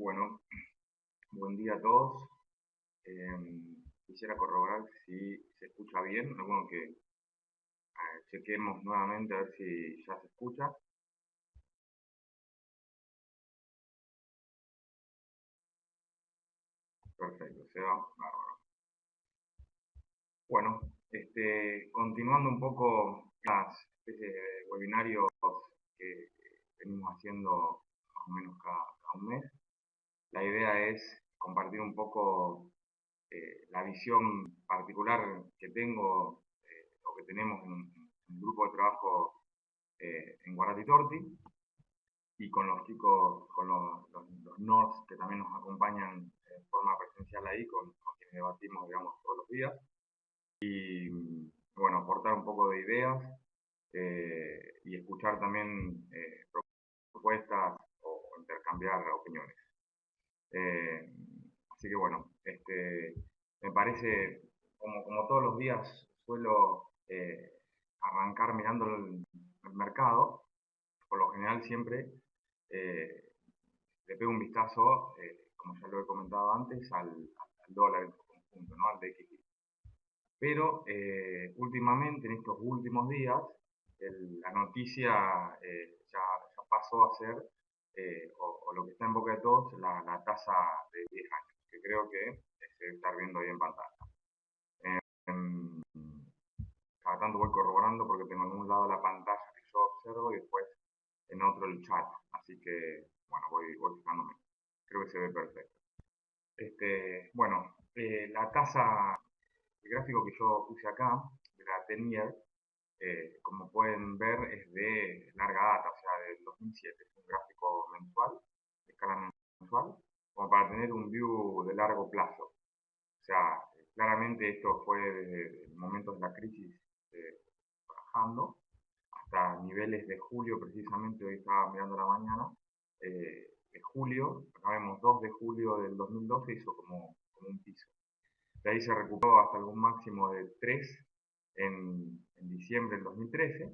Bueno, buen día a todos. Quisiera corroborar si se escucha bien. Bueno, que chequemos nuevamente a ver si ya se escucha. Perfecto, se va. Bárbaro. Bueno, continuando un poco las especies de webinarios que venimos haciendo más o menos cada un mes, la idea es compartir un poco la visión particular que tengo o que tenemos en el grupo de trabajo en Guaratitorti y con los chicos, con los NORS que también nos acompañan en forma presencial ahí, con quienes debatimos, digamos, todos los días. Y bueno, aportar un poco de ideas y escuchar también propuestas o intercambiar opiniones. Así que bueno, me parece, como todos los días suelo arrancar mirando el mercado, por lo general siempre eh, le pego un vistazo, como ya lo he comentado antes, al dólar en su conjunto, ¿no? Al DXY. Pero últimamente, en estos últimos días, la noticia ya pasó a ser, o lo que está en boca de todos, la tasa de 10 años, que creo que se debe estar viendo ahí en pantalla. Em, Cada tanto voy corroborando porque tengo en un lado la pantalla que yo observo y después en otro el chat. Así que, bueno, voy fijándome. Creo que se ve perfecto. Bueno, la tasa, el gráfico que yo puse acá, de la 10-year, como pueden ver, es de larga data, o sea, del 2007. Es un gráfico mensual, de escala mensual, como para tener un view de largo plazo. O sea, claramente esto fue desde momentos de la crisis bajando hasta niveles de julio, precisamente hoy estaba mirando la mañana, de julio, acá vemos 2 de julio del 2012, hizo como un piso. De ahí se recuperó hasta algún máximo de 3 en diciembre del 2013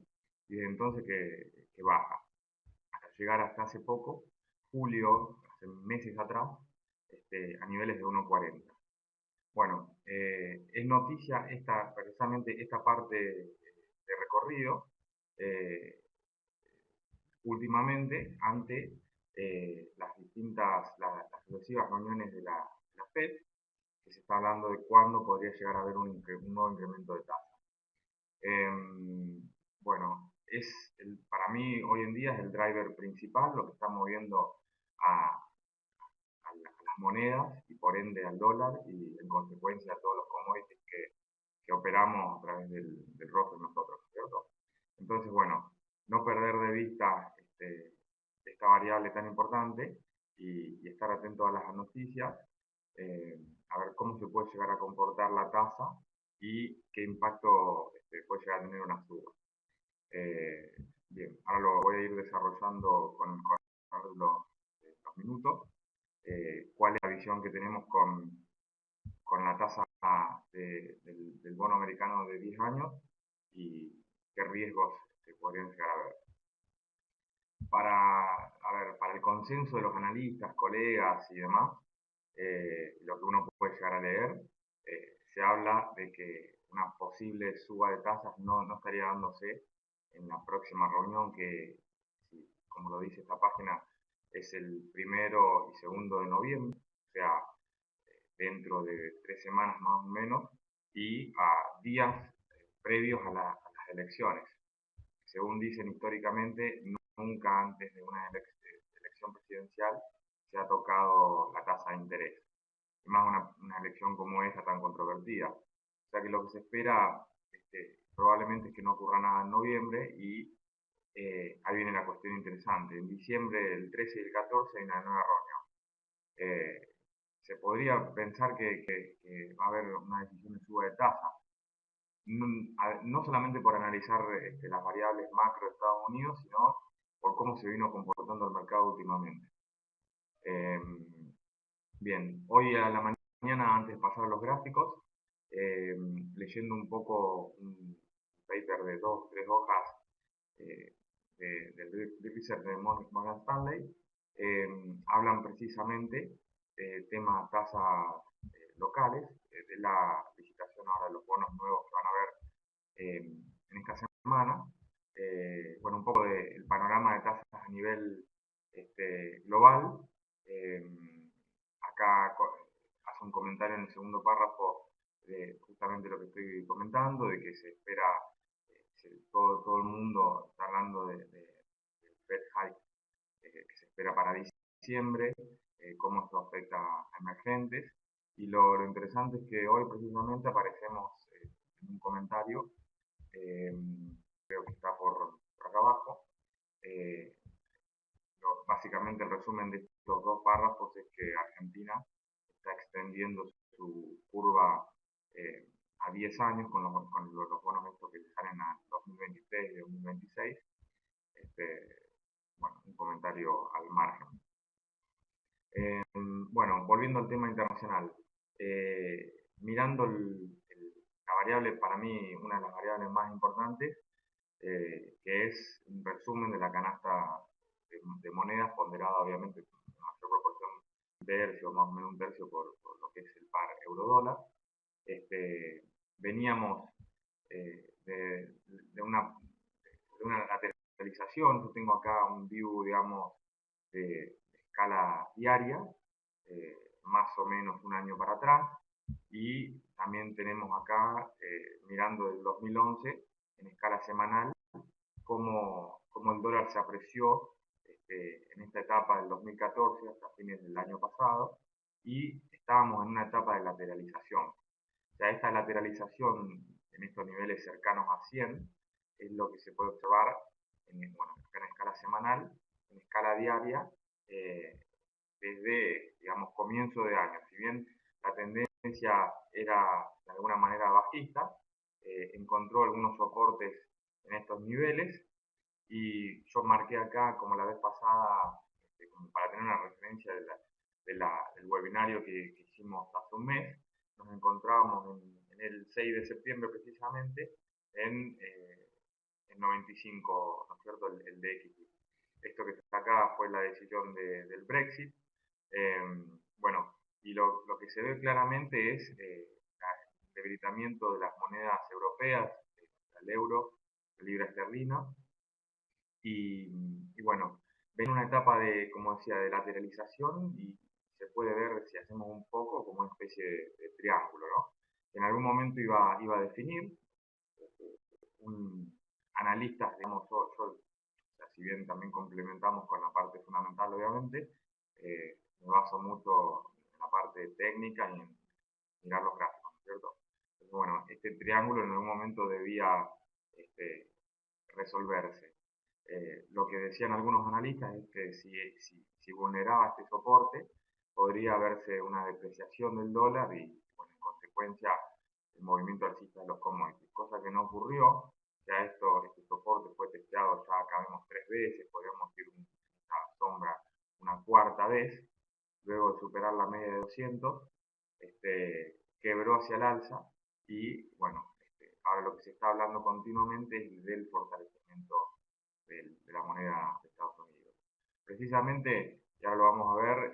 y desde entonces que baja, hasta llegar hasta hace poco, julio, hace meses atrás, a niveles de 1,40. Bueno, es noticia precisamente esta parte de recorrido últimamente ante las sucesivas reuniones de la FED, que se está hablando de cuándo podría llegar a haber un nuevo incremento de tasa. Bueno, para mí hoy en día es el driver principal, lo que está moviendo a las monedas y por ende al dólar y en consecuencia a todos los commodities que operamos a través del rojo nosotros, ¿cierto? Entonces, bueno, no perder de vista esta variable tan importante y estar atento a las noticias, a ver cómo se puede llegar a comportar la tasa y qué impacto puede llegar a tener una suba. Bien, ahora lo voy a ir desarrollando con los minutos. ¿Cuál es la visión que tenemos con la tasa del bono americano de 10 años y qué riesgos se podrían llegar a ver? Para el consenso de los analistas, colegas y demás, lo que uno puede llegar a leer, se habla de que una posible suba de tasas no estaría dándose en la próxima reunión que, como lo dice esta página, es el 1 y 2 de noviembre, o sea, dentro de 3 semanas más o menos, y a días previos a las elecciones. Según dicen históricamente, nunca antes de una elección presidencial se ha tocado la tasa de interés, y más una elección como esta tan controvertida. O sea que lo que se espera probablemente es que no ocurra nada en noviembre y ahí viene la cuestión interesante. En diciembre, el 13 y el 14 hay una nueva reunión. Se podría pensar que va a haber una decisión de suba de tasa, no solamente por analizar las variables macro de Estados Unidos, sino por cómo se vino comportando el mercado últimamente. Bien, hoy a la mañana, antes de pasar a los gráficos, leyendo un poco un paper de 2 o 3 hojas del research de Morgan Stanley, hablan precisamente tema tasas locales, de la licitación ahora de los bonos nuevos que van a haber en esta semana. Bueno, un poco del panorama de tasas a nivel global. Eh, Acá hace un comentario en el segundo párrafo de justamente lo que estoy comentando, de que se espera, todo el mundo está hablando del Fed hike que se espera para diciembre, cómo esto afecta a emergentes. Y lo interesante es que hoy precisamente aparecemos en un comentario, eh, creo que está por acá abajo. eh, Básicamente el resumen de estos dos párrafos es que Argentina está extendiendo su curva a 10 años con los bonos estos que salen a 2023 y 2026. Bueno, un comentario al margen. Bueno, volviendo al tema internacional, mirando la variable, para mí, una de las variables más importantes, que es un resumen de la canasta de monedas ponderada, obviamente, en mayor proporción, un tercio, más o menos un tercio por lo que es el par euro-dólar. Veníamos de una lateralización. Yo tengo acá un view, digamos, de escala diaria, más o menos un año para atrás, y también tenemos acá, mirando el 2011, en escala semanal, cómo el dólar se apreció en esta etapa del 2014 hasta fines del año pasado, y estábamos en una etapa de lateralización. O sea, esta lateralización en estos niveles cercanos a 100 es lo que se puede observar bueno, en escala semanal, en escala diaria, eh, desde, digamos, comienzo de año. Si bien la tendencia era de alguna manera bajista, encontró algunos soportes en estos niveles, y yo marqué acá, como la vez pasada, como para tener una referencia del webinario que hicimos hace un mes. Nos encontrábamos en el 6 de septiembre precisamente en 95, ¿no es cierto?, el DXY. Esto que está acá fue la decisión del Brexit. Bueno, y lo que se ve claramente es el debilitamiento de las monedas europeas, el euro, la libra esterlina, y bueno, ven una etapa de, como decía, de lateralización, y se puede ver, si hacemos un poco, como una especie de triángulo, ¿no? En algún momento iba a definir. Un analista, digamos, o sea, si bien también complementamos con la parte fundamental, obviamente, me baso mucho en la parte técnica y en mirar los gráficos, ¿no es cierto? Entonces, bueno, este triángulo en algún momento debía este, resolverse. Lo que decían algunos analistas es que si vulneraba este soporte, podría haberse una depreciación del dólar y, bueno, en consecuencia, el movimiento alcista de los commodities, cosa que no ocurrió. Ya este soporte fue testeado, ya acabemos 3 veces, podríamos ir una sombra una cuarta vez, luego de superar la media de 200, quebró hacia el alza, y bueno, ahora lo que se está hablando continuamente es del fortalecimiento de la moneda de Estados Unidos. Precisamente, ya lo vamos a ver,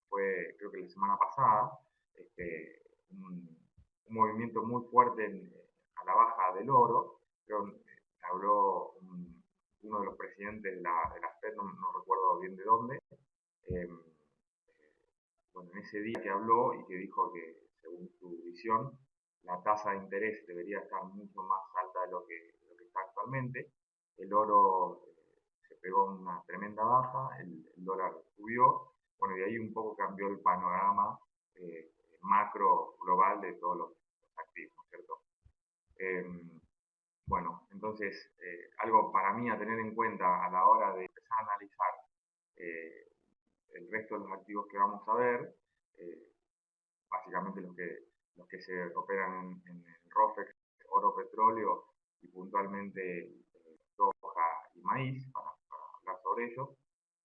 fue creo que la semana pasada, un, un movimiento muy fuerte a la baja del oro, pero habló uno de los presidentes de la Fed, no recuerdo bien de dónde, eh, bueno, en ese día que habló y que dijo que, según su visión, la tasa de interés debería estar mucho más alta de lo que está actualmente. El oro se pegó una tremenda baja, el dólar subió, bueno, y ahí un poco cambió el panorama macro global de todos los activos, ¿cierto? Bueno, entonces, algo para mí a tener en cuenta a la hora de empezar a analizar eh, el resto de los activos que vamos a ver, eh, básicamente los que se operan en el ROFEX, oro, petróleo, y puntualmente soja y maíz, para hablar sobre ellos,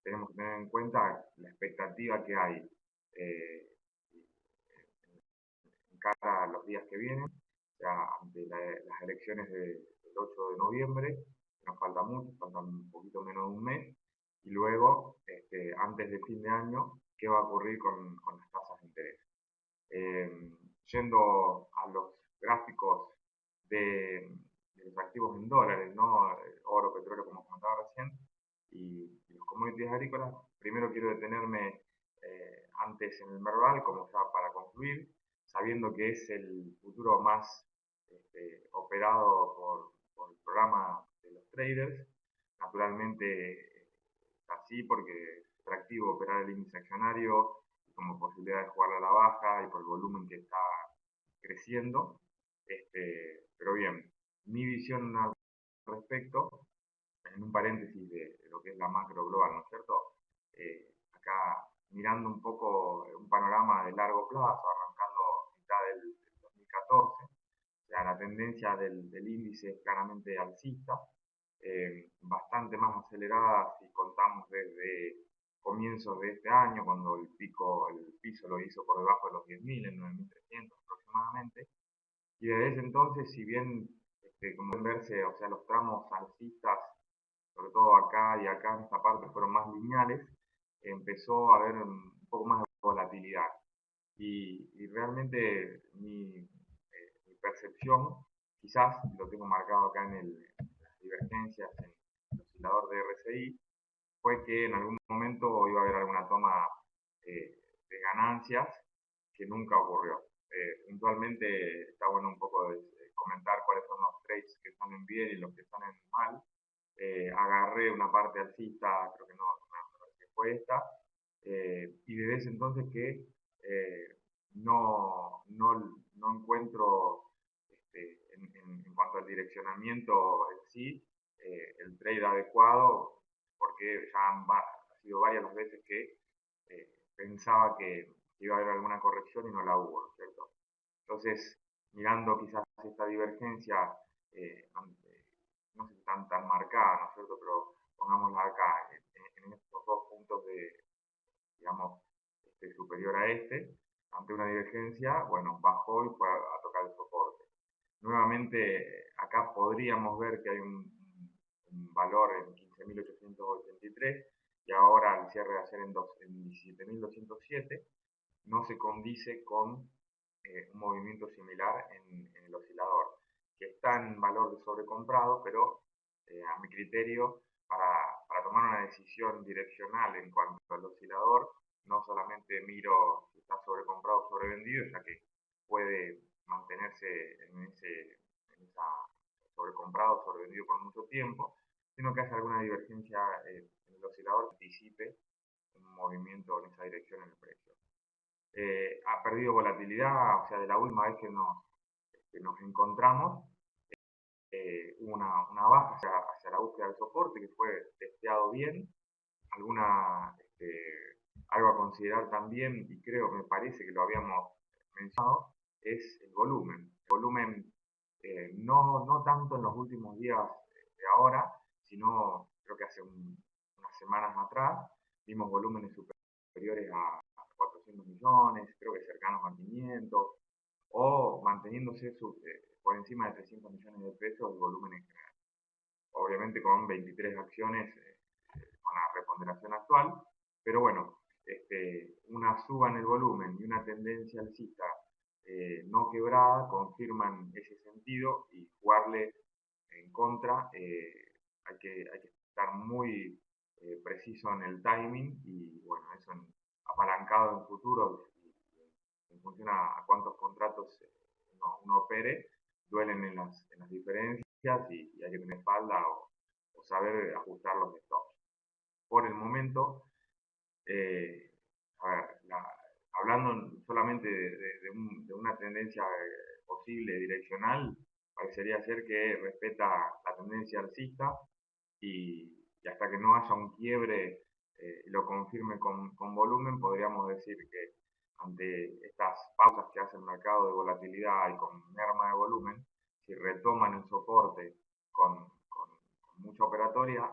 tenemos que tener en cuenta la expectativa que hay en cara a los días que vienen, o sea, ante las elecciones del 8 de noviembre, que nos falta mucho, falta un poquito menos de un mes, y luego antes de fin de año qué va a ocurrir con las tasas de interés. Yendo a los gráficos de los activos en dólares, ¿no? Oro, petróleo, como comentaba recién, y los commodities agrícolas, primero quiero detenerme antes en el Merval, como ya para concluir, sabiendo que es el futuro más operado por el programa de los traders. Naturalmente es así porque es atractivo operar el índice accionario y como posibilidad de jugar a la baja y por el volumen que está creciendo. Pero bien, mi visión al respecto, en un paréntesis de lo que es la macro global, ¿no es cierto? Acá mirando un poco un panorama de largo plazo, arrancando a mitad del 2014, o sea, la tendencia del índice es claramente alcista, bastante más acelerada si contamos desde comienzos de este año, cuando el piso lo hizo por debajo de los 10.000, en 9.300 aproximadamente, y desde ese entonces, si bien, como pueden verse, o sea, los tramos alcistas, sobre todo acá y acá en esta parte, fueron más lineales, empezó a haber un poco más de volatilidad. Y realmente mi percepción, quizás lo tengo marcado acá en las divergencias en el oscilador de RSI, fue que en algún momento iba a haber alguna toma de ganancias que nunca ocurrió. Puntualmente está bueno un poco comentar cuáles son los trades que salen bien y los que salen mal. Agarré una parte alcista, creo que no, que fue esta, y desde ese entonces que no encuentro en cuanto al direccionamiento en sí el trade adecuado, porque ya ha sido varias las veces que pensaba que iba a haber alguna corrección y no la hubo, ¿no es cierto? Entonces, mirando quizás esta divergencia, no sé si tan marcada, ¿no es cierto? Pero pongámosla acá, en estos dos puntos digamos, superior a ante una divergencia, bueno, bajó y fue a tocar el soporte. Nuevamente, acá podríamos ver que hay un valor en 15.883 y ahora al cierre de ayer en 17.207 no se condice con un movimiento similar en el oscilador, que está en valor de sobrecomprado, pero a mi criterio, para tomar una decisión direccional en cuanto al oscilador, no solamente miro si está sobrecomprado o sobrevendido, ya que puede mantenerse en esa sobrecomprado o sobrevendido por mucho tiempo, sino que haya alguna divergencia en el oscilador que anticipe un movimiento en esa dirección en el precio. Ha perdido volatilidad, o sea, de la última vez que nos encontramos, hubo una baja hacia la búsqueda del soporte que fue testeado bien, algo a considerar también, y creo, me parece que lo habíamos mencionado, es el volumen. El volumen no tanto en los últimos días de ahora, sino creo que hace unas semanas atrás vimos volúmenes superiores a 400 millones, creo que cercanos a 500, o manteniéndose por encima de 300 millones de pesos el volumen en general. Obviamente con 23 acciones con la reponderación actual, pero bueno, una suba en el volumen y una tendencia alcista no quebrada confirman ese sentido y jugarle en contra hay que estar muy preciso en el timing y bueno, eso apalancado en futuro en función a cuántos contratos uno opere, duelen en las diferencias y hay que tener espalda o saber ajustar los stops. Por el momento, eh, a ver, hablando solamente de una tendencia posible direccional, parecería ser que respeta la tendencia alcista y hasta que no haya un quiebre y lo confirme con volumen, podríamos decir que ante estas pausas que hace el mercado de volatilidad y con merma de volumen, si retoman el soporte con mucha operatoria,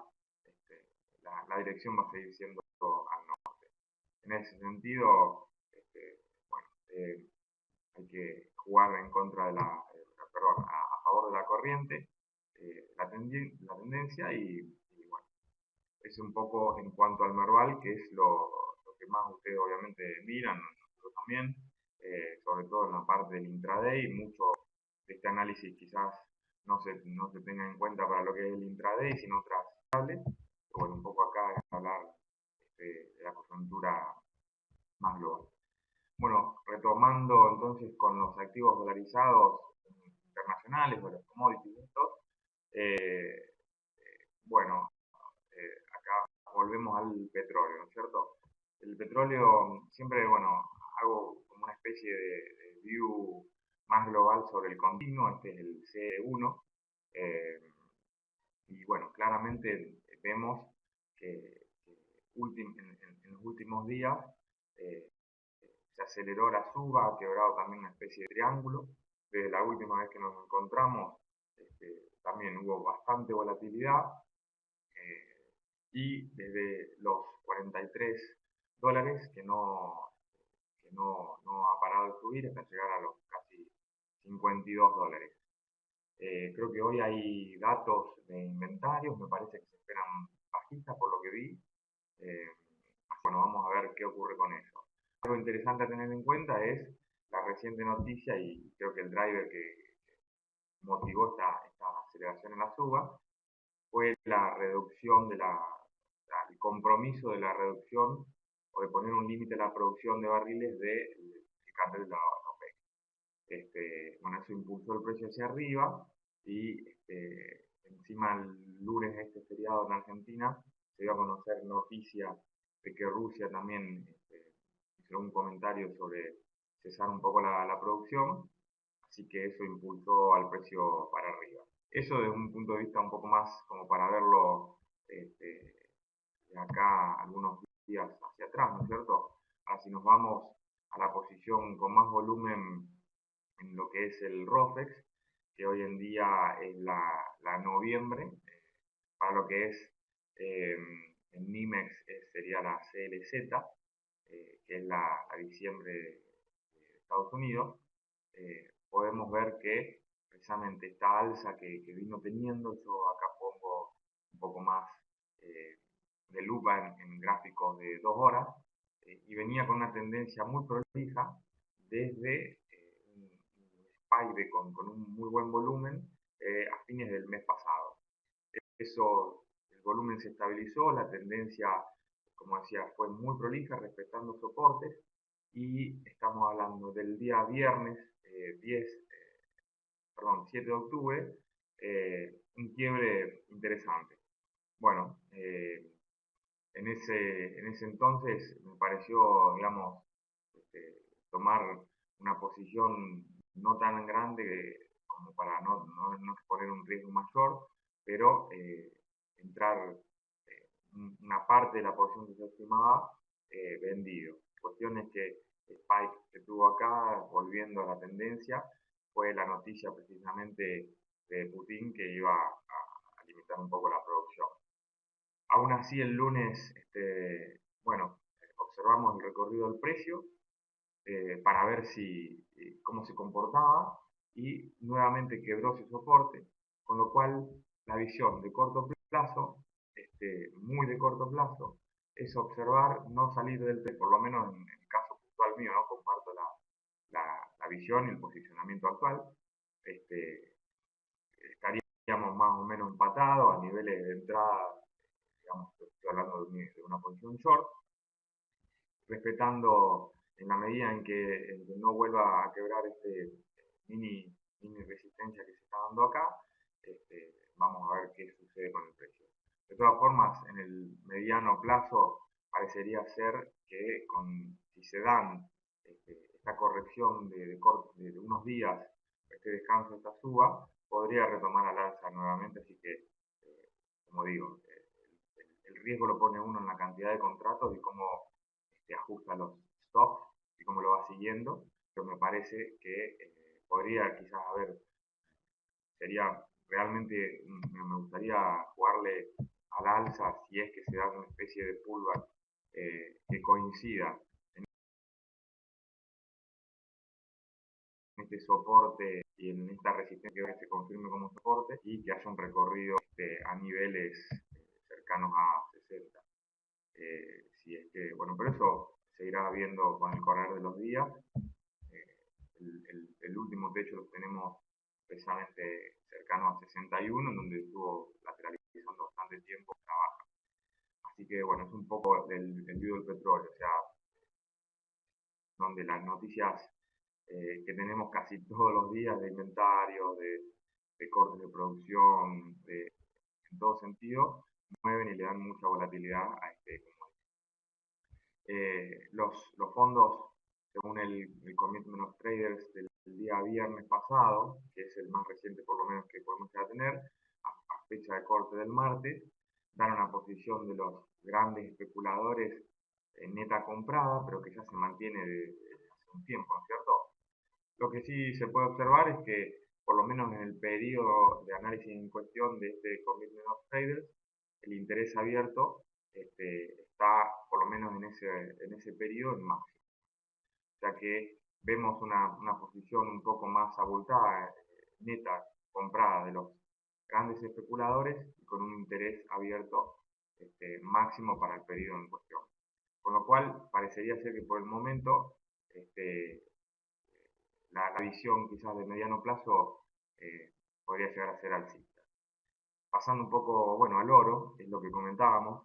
la dirección va a seguir siendo al norte. En ese sentido, bueno, hay que jugar en contra de perdón, a favor de la corriente, la tendencia y bueno, es un poco en cuanto al Merval, que es lo que más ustedes obviamente miran, nosotros también, sobre todo en la parte del intraday. Mucho de este análisis quizás no se tenga en cuenta para lo que es el intraday, sino otras variables. Bueno, un poco acá es hablar de la coyuntura más global. Bueno, retomando entonces con los activos dolarizados internacionales o los commodities estos, eh, bueno, acá volvemos al petróleo, ¿no es cierto? El petróleo siempre, bueno, hago como una especie de view más global sobre el continuo, este es el C1, eh, y bueno, claramente vemos que en los últimos días eh, se aceleró la suba, ha quebrado también una especie de triángulo. Desde la última vez que nos encontramos, también hubo bastante volatilidad, eh, y desde los 43 dólares no ha parado de subir hasta llegar a los casi 52 dólares. Creo que hoy hay datos de inventarios, me parece que se esperan bajistas por lo que vi. Eh, bueno, vamos a ver qué ocurre con eso. Algo interesante a tener en cuenta es la reciente noticia y creo que el driver que motivó esta aceleración en la suba fue la reducción el compromiso de la reducción o de poner un límite a la producción de barriles del cartel de la OPEC. Bueno, eso impulsó el precio hacia arriba y encima el lunes este feriado en Argentina se dio a conocer noticia de que Rusia también hizo un comentario sobre cesar un poco la producción, así que eso impulsó al precio para arriba. Eso desde un punto de vista un poco más como para verlo este, de acá algunos días hacia atrás, ¿no es cierto? Ahora si nos vamos a la posición con más volumen en lo que es el ROFEX, que hoy en día es la noviembre, para lo que es eh, en NIMEX sería la CLZ, que es la diciembre de Estados Unidos. Podemos ver que precisamente esta alza que vino teniendo, yo acá pongo un poco más eh, de lupa en gráficos de 2 horas, y venía con una tendencia muy prolija desde un spike con un muy buen volumen a fines del mes pasado. Eso, el volumen se estabilizó, la tendencia, como decía, fue muy prolija, respetando soportes, y estamos hablando del día viernes 7 de octubre, un quiebre interesante. Bueno, en ese entonces me pareció, digamos, tomar una posición no tan grande como para no exponer un riesgo mayor, pero entrar una parte de la porción que se estimaba vendido. Cuestión es que el spike que tuvo acá, volviendo a la tendencia, fue la noticia precisamente de Putin que iba a limitar un poco la producción. Aún así, el lunes, bueno, observamos el recorrido del precio para ver cómo se comportaba, y nuevamente quebró ese soporte, con lo cual la visión de corto plazo, muy de corto plazo, es observar no salir del precio, por lo menos en el caso puntual mío, ¿no? Comparto la visión y el posicionamiento actual. Estaríamos más o menos empatados a niveles de entrada, digamos, estoy hablando de una posición short, respetando en la medida en que no vuelva a quebrar mini, mini resistencia que se está dando acá, vamos a ver qué sucede con el precio. De todas formas, en el mediano plazo parecería ser que si se dan esta corrección de unos días, este descanso, esta suba, podría retomar al alza nuevamente, así que, como digo, el riesgo lo pone uno en la cantidad de contratos y cómo ajusta los stops y cómo lo va siguiendo, pero me parece que podría quizás haber, sería realmente, me gustaría jugarle al alza si es que se da una especie de pullback que coincida en este soporte y en esta resistencia que se confirme como soporte, y que haya un recorrido a niveles cercanos a 60 que, bueno, pero eso se irá viendo con el correr de los días. El último techo lo tenemos precisamente cercano a 61, en donde estuvo lateralizando bastante tiempo la baja. Así que bueno, es un poco del envío del petróleo, o sea, donde las noticias que tenemos casi todos los días de inventario, de cortes de producción, en todo sentido, mueven y le dan mucha volatilidad a este commodity. Los fondos, según el Commitment of Traders del día viernes pasado, que es el más reciente por lo menos que podemos ya tener, a fecha de corte del martes, dan una posición de los grandes especuladores neta comprada, pero que ya se mantiene de hace un tiempo, ¿no es cierto? Lo que sí se puede observar es que, por lo menos en el periodo de análisis en cuestión de este Commitment of Traders, el interés abierto está, por lo menos en ese periodo, en máximo. O sea que vemos una posición un poco más abultada, neta, comprada de los grandes especuladores y con un interés abierto máximo para el periodo en cuestión. Con lo cual, parecería ser que por el momento este, la visión quizás de mediano plazo podría llegar a ser alcista. Pasando un poco, bueno, al oro, es lo que comentábamos.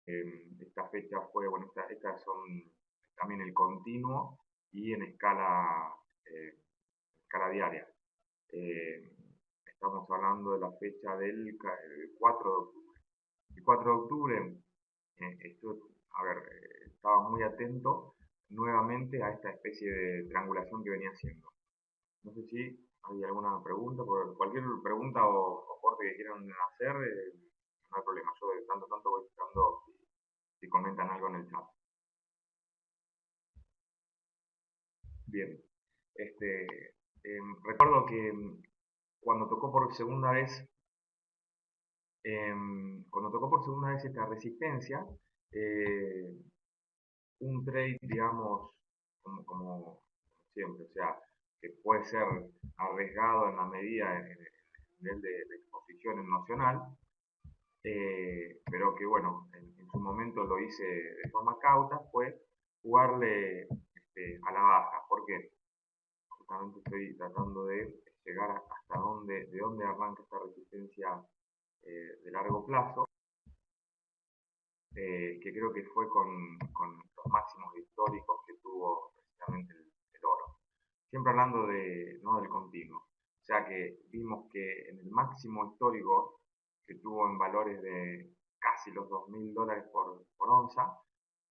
Esta fecha fue, bueno, estas son también el continuo y en escala diaria. Estamos hablando de la fecha del 4 de octubre. El 4 de octubre, a ver, estaba muy atento nuevamente a esta especie de triangulación que venía haciendo. No sé si hay alguna pregunta, cualquier pregunta o corte que quieran hacer, no hay problema. Yo de tanto tanto voy buscando si comentan algo en el chat. Bien. Este, recuerdo que cuando tocó por segunda vez, esta resistencia, eh, un trade, digamos, como siempre, o sea, que puede ser arriesgado en la medida en el nivel de exposición nocional, pero que bueno, en su momento lo hice de forma cauta, fue jugarle a la baja. ¿Por qué? Justamente estoy tratando de llegar hasta de dónde arranca esta resistencia de largo plazo, que creo que fue con los máximos históricos que tuvo precisamente el oro. Siempre hablando ¿no? del continuo. O sea que vimos que en el máximo histórico que tuvo en valores de casi los $2.000 por onza,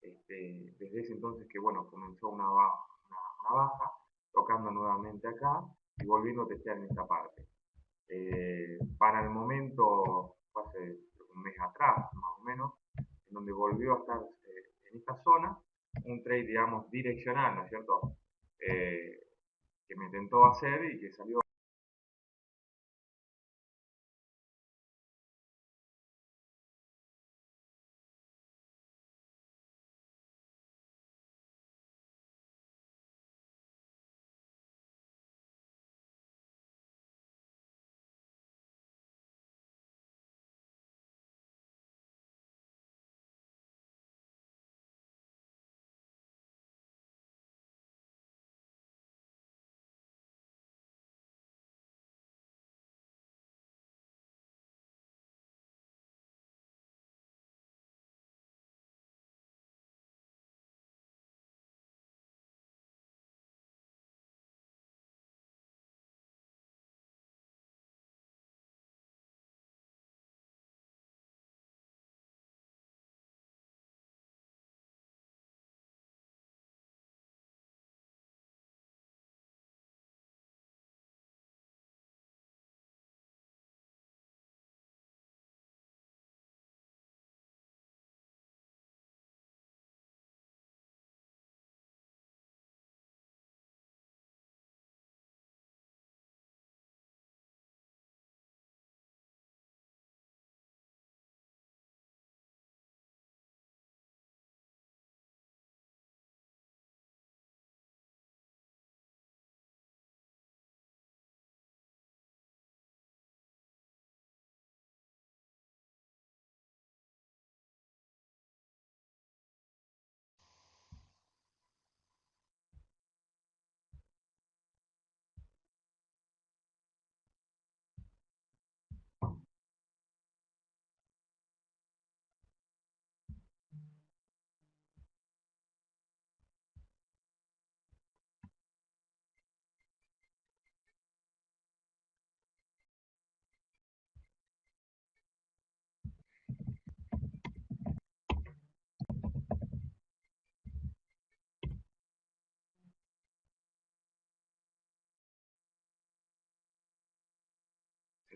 desde ese entonces que bueno, comenzó una baja, tocando nuevamente acá y volviendo a testear en esta parte. Para el momento, fue hace un mes atrás más o menos, en donde volvió a estar en esta zona, un trade, digamos, direccional, ¿no es cierto? Que me intentó hacer y que salió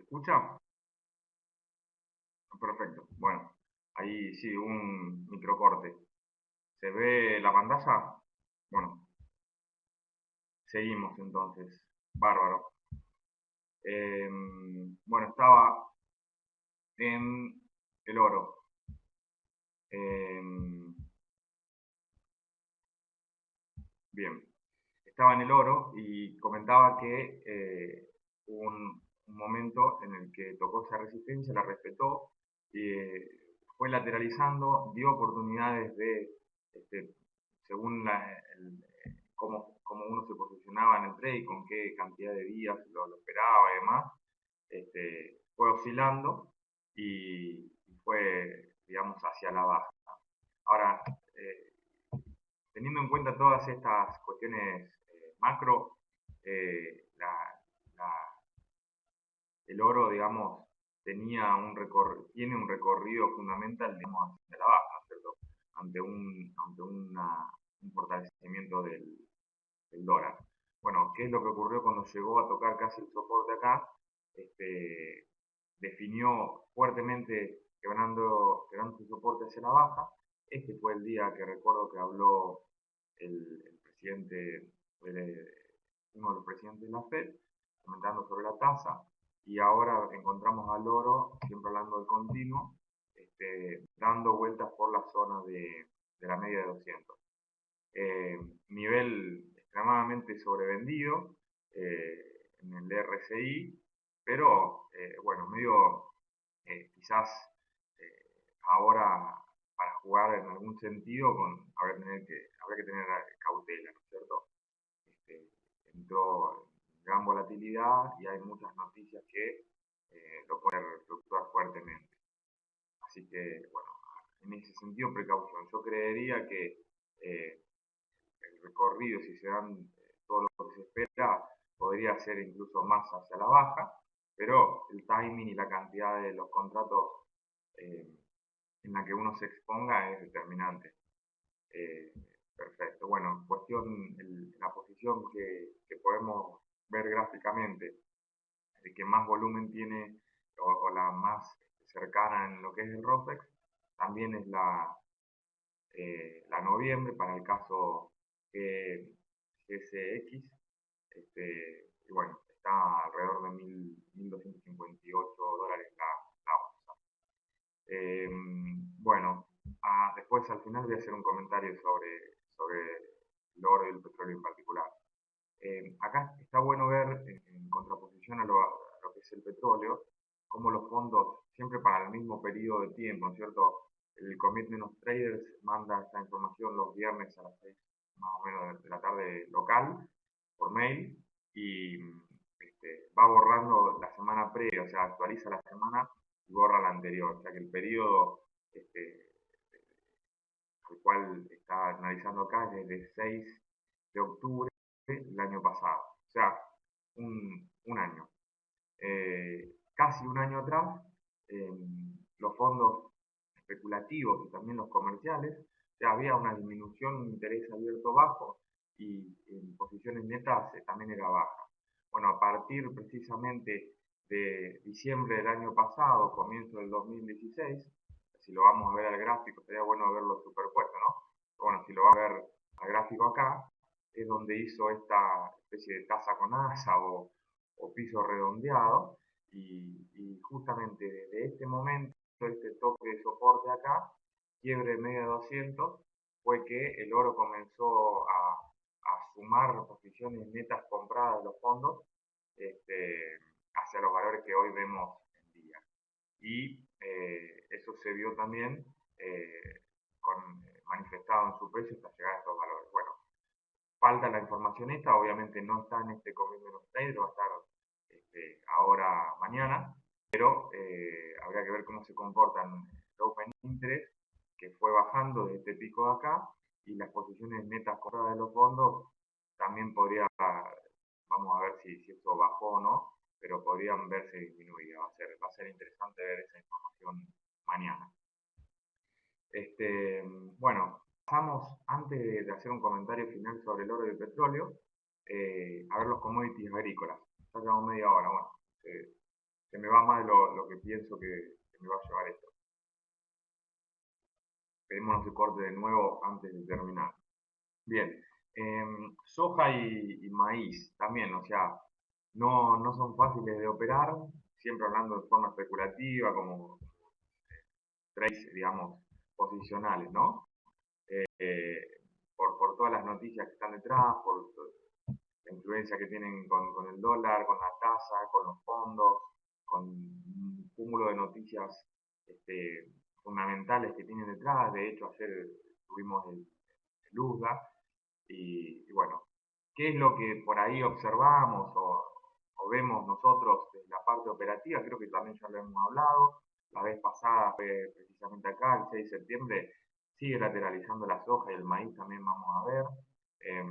escucha? Perfecto. Bueno, ahí sí, un microcorte. ¿Se ve la pantalla? Bueno, seguimos entonces. Bárbaro. Bueno, estaba en el oro. Em, bien, estaba en el oro y comentaba que hubo un momento en el que tocó esa resistencia, la respetó y fue lateralizando, dio oportunidades de, este, según cómo uno se posicionaba en el trade, con qué cantidad de días lo esperaba y demás, fue oscilando y fue, digamos, hacia la baja. Ahora, eh, teniendo en cuenta todas estas cuestiones macro, la, el oro, digamos, tiene un recorrido fundamental, digamos, hacia la baja, ¿no es cierto? Un fortalecimiento del dólar. Bueno, ¿qué es lo que ocurrió cuando llegó a tocar casi el soporte acá? Este, definió fuertemente quebrando su soporte hacia la baja. Este fue el día que recuerdo que habló el presidente, uno de los presidentes de la Fed, comentando sobre la tasa, y ahora encontramos al oro, siempre hablando del continuo, dando vueltas por la zona de la media de 200. Nivel extremadamente sobrevendido en el RSI, pero bueno, medio quizás ahora para jugar en algún sentido habrá que tener cautela, ¿no es cierto? Este, entró en gran volatilidad y hay muchas noticias que lo pueden fluctuar fuertemente. Así que, bueno, en ese sentido, precaución. Yo creería que el recorrido, si se dan todo lo que se espera, podría ser incluso más hacia la baja, pero el timing y la cantidad de los contratos eh, en la que uno se exponga es determinante. Eh, Perfecto. Bueno, la posición que podemos ver gráficamente, el que más volumen tiene o la más cercana en lo que es el ROSEX, también es la noviembre para el caso GSX, y bueno, está alrededor de 1.258 dólares la onza. Eh, bueno, después al final voy a hacer un comentario sobre el oro y el petróleo en particular. Acá está bueno ver, en contraposición a lo que es el petróleo, cómo los fondos, siempre para el mismo periodo de tiempo, ¿no es cierto? El Commitment of Traders manda esta información los viernes a las 6 más o menos de la tarde local, por mail, y va borrando la semana previa, o sea, actualiza la semana y borra la anterior. O sea que el periodo al cual está analizando acá es desde 6 de octubre del año pasado. O sea, un año. Casi un año atrás, eh, los fondos especulativos y también los comerciales, ya había una disminución de interés abierto bajo y en posiciones netas también era baja. Bueno, a partir precisamente de diciembre del año pasado, comienzo del 2016, si lo vamos a ver al gráfico, sería bueno verlo superpuesto, ¿no? Bueno, si lo va a ver al gráfico acá, es donde hizo esta especie de tasa con asa o piso redondeado, y justamente desde este momento, este toque de soporte acá, quiebre de media de 200, fue que el oro comenzó a sumar posiciones netas compradas de los fondos hacia los valores que hoy vemos en día. Y eso se vio también manifestado en su precio hasta llegar a estos valores. Bueno, falta la información esta, obviamente no está en este Commitment of Trade, va a estar ahora mañana, pero habría que ver cómo se comportan el Open Interest, que fue bajando de este pico de acá, y las posiciones netas compradas de los fondos también vamos a ver si esto bajó o no, pero podrían verse disminuidas. Va a ser interesante ver esa información mañana. Bueno, pasamos, antes de hacer un comentario final sobre el oro y el petróleo, a ver los commodities agrícolas. Ya llevamos media hora, bueno, se me va más de lo que pienso que me va a llevar esto. Pedimos ese corte de nuevo antes de terminar. Bien, soja y maíz también, o sea, no son fáciles de operar, siempre hablando de forma especulativa, como trades, digamos, posicionales, ¿no? Eh, por todas las noticias que están detrás, por la influencia que tienen con el dólar, con la tasa, con los fondos, con un cúmulo de noticias fundamentales que tienen detrás. De hecho, ayer tuvimos el USDA y bueno, ¿qué es lo que por ahí observamos o vemos nosotros de la parte operativa? Creo que también ya lo hemos hablado. La vez pasada fue precisamente acá, el 6 de septiembre, sigue lateralizando la soja y el maíz también vamos a ver. Eh,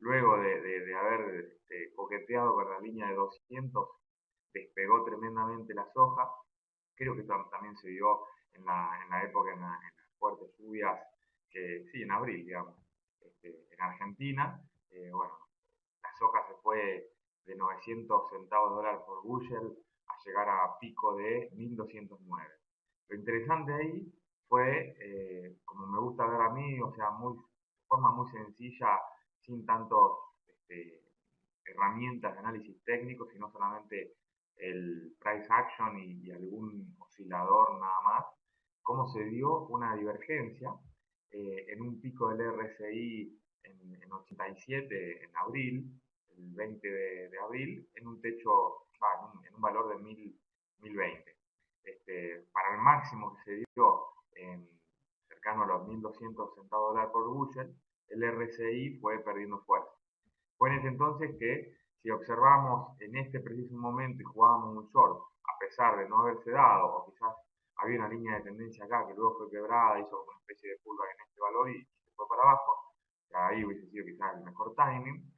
Luego de haber coqueteado con la línea de 200, despegó tremendamente la soja. Creo que también se dio en la época, en las fuertes lluvias, que sí, en abril, digamos, en Argentina. Bueno, la soja se fue de 900 centavos de dólar por bushel a llegar a pico de 1209. Lo interesante ahí fue, como me gusta ver a mí, o sea, de forma muy sencilla, sin tantos herramientas de análisis técnico, sino solamente el price action y algún oscilador nada más, cómo se dio una divergencia en un pico del RSI en 87 en abril, el 20 de abril, en un techo, en un valor de 1020. Para el máximo que se dio cercano a los 1200 centavos de dólar por bushel, el RSI fue perdiendo fuerza. Fue en ese entonces que, si observamos en este preciso momento y jugábamos un short, a pesar de no haberse dado, o quizás había una línea de tendencia acá que luego fue quebrada, hizo una especie de pullback en este valor y se fue para abajo, ahí hubiese sido quizás el mejor timing,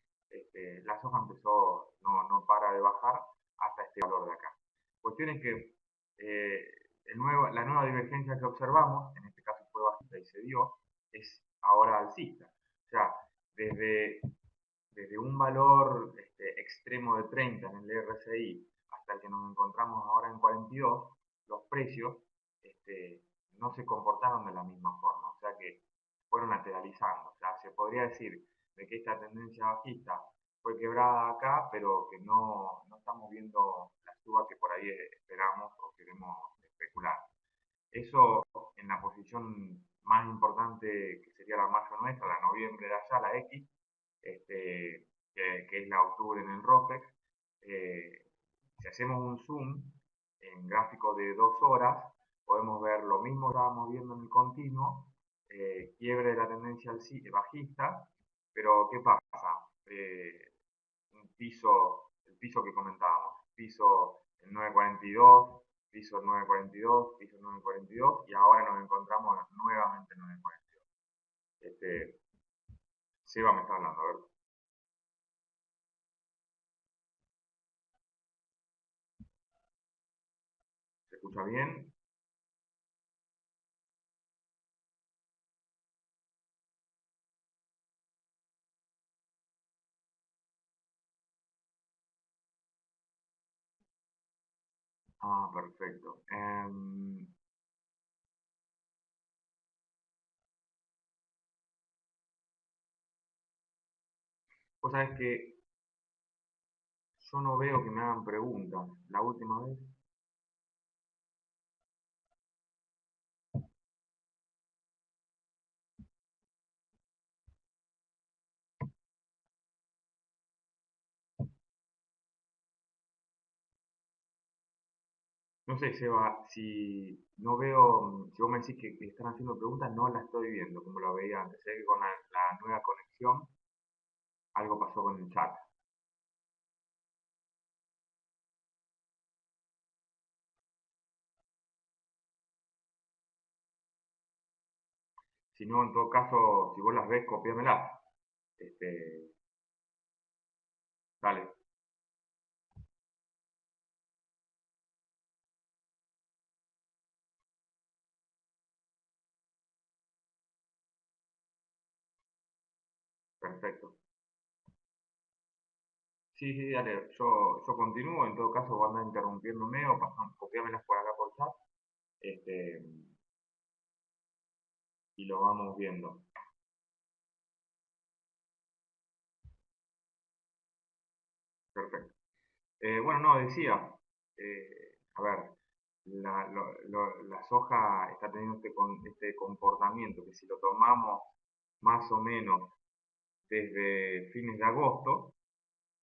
la soja empezó, no para de bajar hasta este valor de acá. Cuestión es que la nueva divergencia que observamos, en este caso fue bajista y se dio, es ahora alcista. O sea, desde un valor extremo de 30 en el RSI hasta el que nos encontramos ahora en 42, los precios no se comportaron de la misma forma, o sea que fueron lateralizando. O sea, se podría decir de que esta tendencia bajista fue quebrada acá, pero que no estamos viendo la suba que por ahí esperamos o queremos especular. Eso en la posición más importante, que sería la mayo nuestra, la noviembre de allá, la X, que es la octubre en el ROPEX. Si hacemos un zoom en gráfico de 2 horas, podemos ver lo mismo que estábamos viendo en el continuo, quiebre de la tendencia bajista, pero ¿qué pasa? El piso que comentábamos, piso en 942, piso 942, piso 942, y ahora nos encontramos nuevamente en 942. Seba me está hablando, a ver. ¿Se escucha bien? Ah, perfecto. Vos sabés que yo no veo que me hagan preguntas. La última vez, no sé, Seba, si no veo, si vos me decís que están haciendo preguntas, no las estoy viendo como la veía antes. Sé que con la nueva conexión algo pasó con el chat. Si no, en todo caso, si vos las ves, copiámelas. Este, dale, perfecto. Sí, sí, dale, yo continúo, en todo caso vos andás interrumpiéndome o copiámelas por acá por chat, este, y lo vamos viendo. Perfecto. Bueno, no, decía, a ver, la soja está teniendo este comportamiento que si lo tomamos más o menos desde fines de agosto,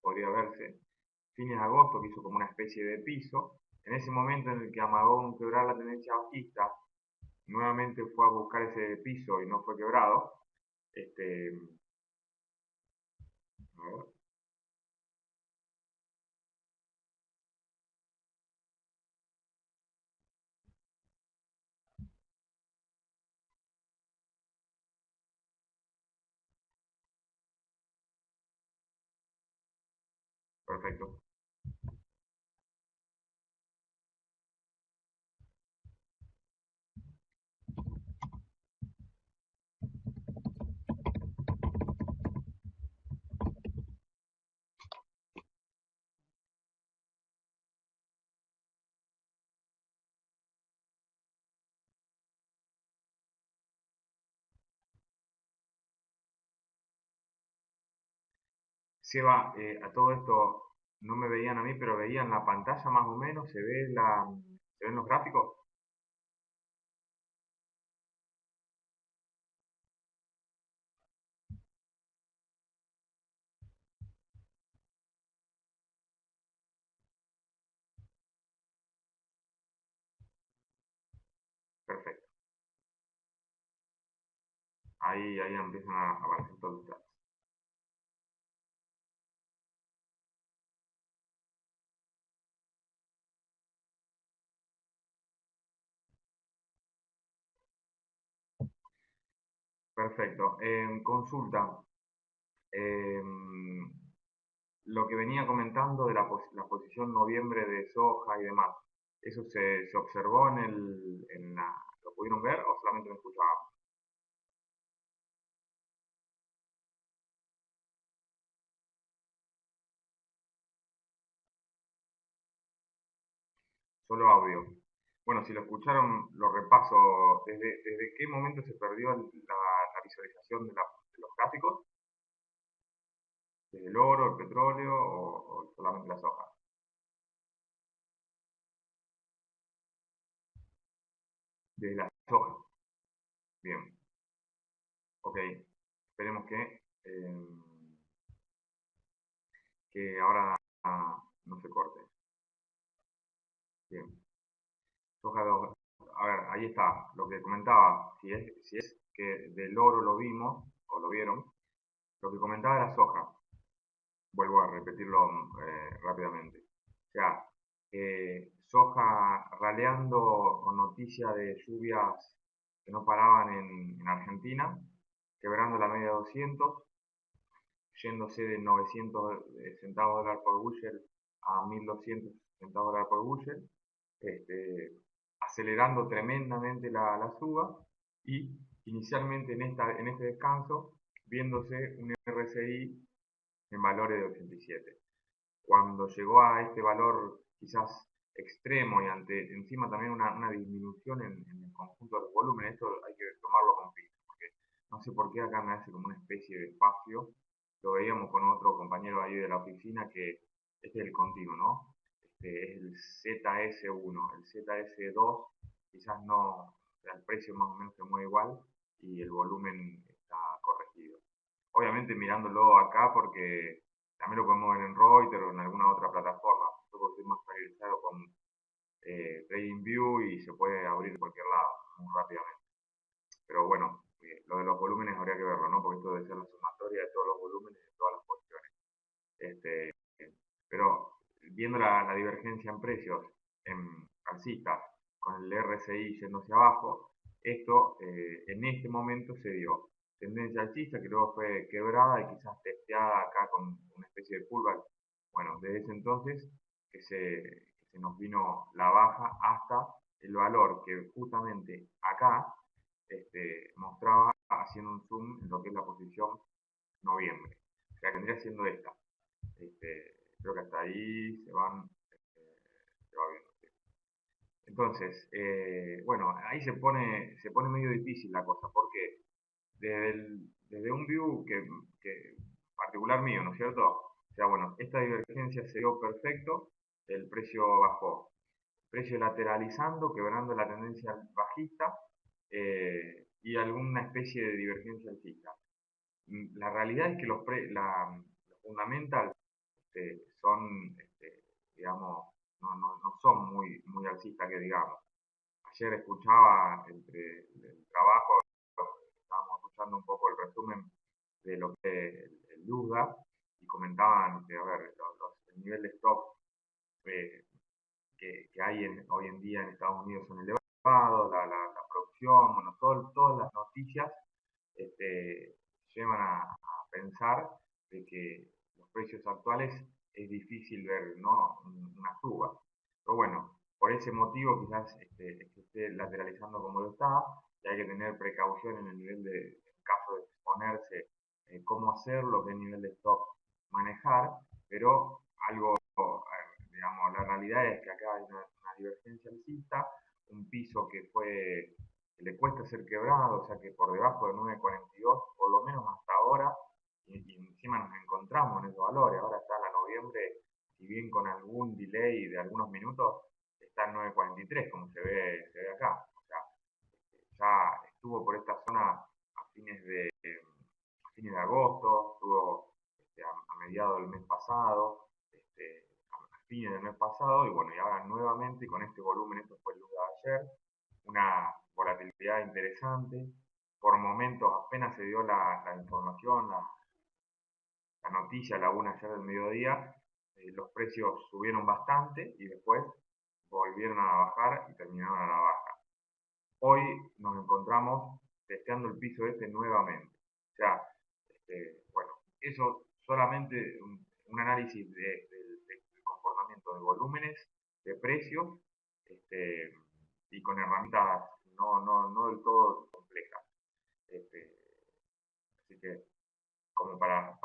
podría verse, fines de agosto que hizo como una especie de piso, en ese momento en el que amagó quebrar la tendencia bajista, nuevamente fue a buscar ese piso y no fue quebrado. Este, a ver, perfecto. Seba, a todo esto no me veían a mí, pero veían la pantalla más o menos, se ven los gráficos. Perfecto. Ahí empiezan a aparecer todos los datos. Perfecto. Consulta. em, lo que venía comentando de la posición noviembre de soja y demás, ¿eso se observó lo pudieron ver o solamente lo escuchaban? Solo audio. Bueno, si lo escucharon, lo repaso. ¿Desde qué momento se perdió la visualización de los gráficos? ¿Desde el oro, el petróleo o solamente la soja? Desde la soja. Bien. Ok. Esperemos que ahora no se corte. Bien. Soja 2. A ver, ahí está. Lo que comentaba. Si es que del oro lo vimos o lo vieron, lo que comentaba de la soja. Vuelvo a repetirlo rápidamente. O sea, soja raleando con noticia de lluvias que no paraban en Argentina, quebrando la media de 200, yéndose de 900 centavos de dólar por bushel a 1200 centavos de dólar por bushel, este, acelerando tremendamente la suba y inicialmente en este descanso viéndose un RSI en valores de 87. Cuando llegó a este valor quizás extremo y ante encima también una disminución en el conjunto de los volúmenes, esto hay que tomarlo con pinzas, porque no sé por qué acá me hace como una especie de espacio, lo veíamos con otro compañero ahí de la oficina que este es el continuo, ¿no? Este es el ZS1, el ZS2 quizás no, o sea, el precio más o menos se mueve igual y el volumen está corregido. Obviamente mirándolo acá porque también lo podemos ver en Reuters o en alguna otra plataforma. Yo estoy más familiarizado con TradingView y se puede abrir de cualquier lado muy rápidamente. Pero bueno, lo de los volúmenes habría que verlo, ¿no? Porque esto debe ser la sumatoria de todos los volúmenes de todas las posiciones. Este, pero viendo la divergencia en precios en alcistas con el RSI yendo hacia abajo, esto en este momento se dio tendencia alcista que luego fue quebrada y quizás testeada acá con una especie de pullback. Bueno, desde ese entonces que se nos vino la baja hasta el valor que justamente acá mostraba haciendo un zoom en lo que es la posición noviembre. O sea, vendría siendo esta. Este, Creo que hasta ahí se va viendo. Sí. Entonces, bueno, ahí se pone medio difícil la cosa, porque desde un view que particular mío, ¿no es cierto? O sea, bueno, esta divergencia se dio perfecto, el precio bajó. Precio lateralizando, quebrando la tendencia bajista y alguna especie de divergencia alcista. La realidad es que los fundamentals son, digamos, no son muy alcistas que digamos. Ayer escuchaba entre el trabajo, estábamos escuchando un poco el resumen de lo que es el Luzda y comentaban que, a ver, el nivel de stop eh, que hay hoy en día en Estados Unidos son elevados, la producción, bueno, todas las noticias llevan a pensar de que los precios actuales es difícil ver, ¿no?, una suba. Pero bueno, por ese motivo quizás esté lateralizando como lo está, y hay que tener precaución en el nivel en caso de exponerse, cómo hacerlo, qué nivel de stop manejar, pero algo, digamos, la realidad es que acá hay una divergencia alcista, un piso que le cuesta ser quebrado, o sea que por debajo de 9.42, por lo menos hasta ahora, y encima nos encontramos en esos valores, ahora está la noviembre, si bien con algún delay de algunos minutos, está en 9.43, como se ve acá. O sea, ya estuvo por esta zona a fines de agosto, estuvo a mediados del mes pasado, a fines del mes pasado, y bueno, y ahora nuevamente con este volumen, esto fue el lunes de ayer, una volatilidad interesante. Por momentos apenas se dio la información, la noticia, la una ayer del mediodía, los precios subieron bastante y después volvieron a bajar y terminaron a la baja. Hoy nos encontramos testeando el piso este nuevamente. O sea, bueno, eso solamente un análisis del comportamiento de volúmenes, de precios, este, y con herramientas no del todo complejas. Este, así que como para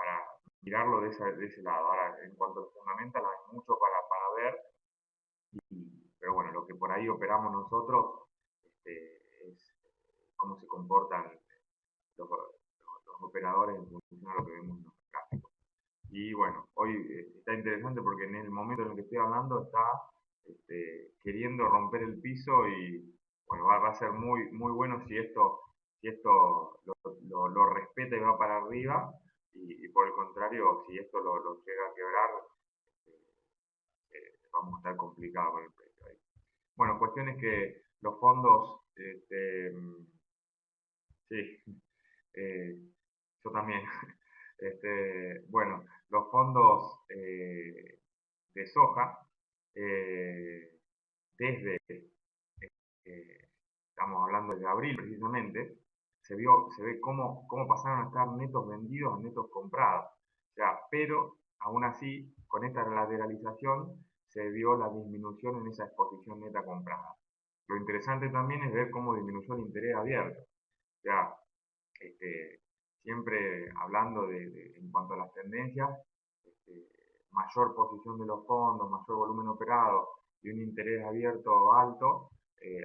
mirarlo de ese lado. Ahora, en cuanto a los fundamentals, hay mucho para ver, pero bueno, lo que por ahí operamos nosotros es cómo se comportan los operadores en función a lo que vemos en los gráficos. Y bueno, hoy está interesante porque en el momento en el que estoy hablando está queriendo romper el piso y bueno, va a ser muy bueno si esto lo respeta y va para arriba y por el contrario, si esto lo llega a quebrar, vamos a estar complicados con el precio ahí. Bueno, cuestión es que los fondos, sí, eh, yo también. Bueno, los fondos de soja, eh, desde, eh, estamos hablando de abril precisamente, se ve cómo pasaron a estar netos vendidos a netos comprados. O sea, pero aún así, con esta lateralización, se vio la disminución en esa exposición neta comprada. Lo interesante también es ver cómo disminuyó el interés abierto. O sea, este, siempre hablando en cuanto a las tendencias, este, mayor posición de los fondos, mayor volumen operado y un interés abierto alto,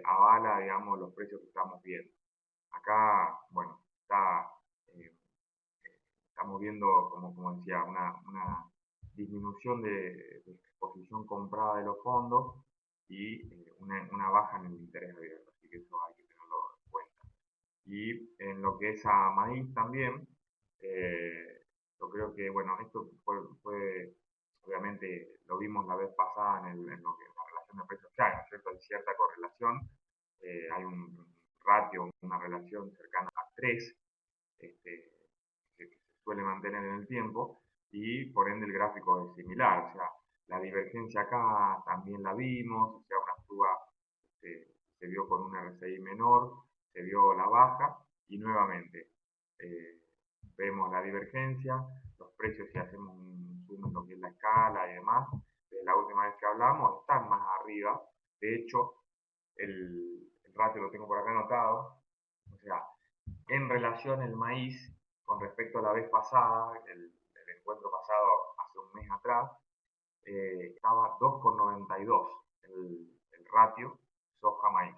avala, digamos, los precios que estamos viendo. Acá, bueno, eh, estamos viendo, como decía, una disminución de exposición comprada de los fondos y una baja en el interés abierto, así que eso hay que tenerlo en cuenta. Y en lo que es a maíz también, eh, yo creo que, bueno, esto obviamente lo vimos la vez pasada en lo que es la relación de precios que hay, ¿no es cierto? Hay cierta correlación, hay un ratio, una relación cercana a 3, este, que se suele mantener en el tiempo, y por ende el gráfico es similar, o sea, la divergencia acá también la vimos, o sea, una suba se vio con un RSI menor, se vio la baja y nuevamente eh, vemos la divergencia, los precios si hacemos un zoom en lo que es la escala y demás, desde la última vez que hablamos están más arriba, de hecho el ratio lo tengo por acá anotado, o sea, en relación el maíz con respecto a la vez pasada, el encuentro pasado hace un mes atrás, estaba 2,92 el ratio soja-maíz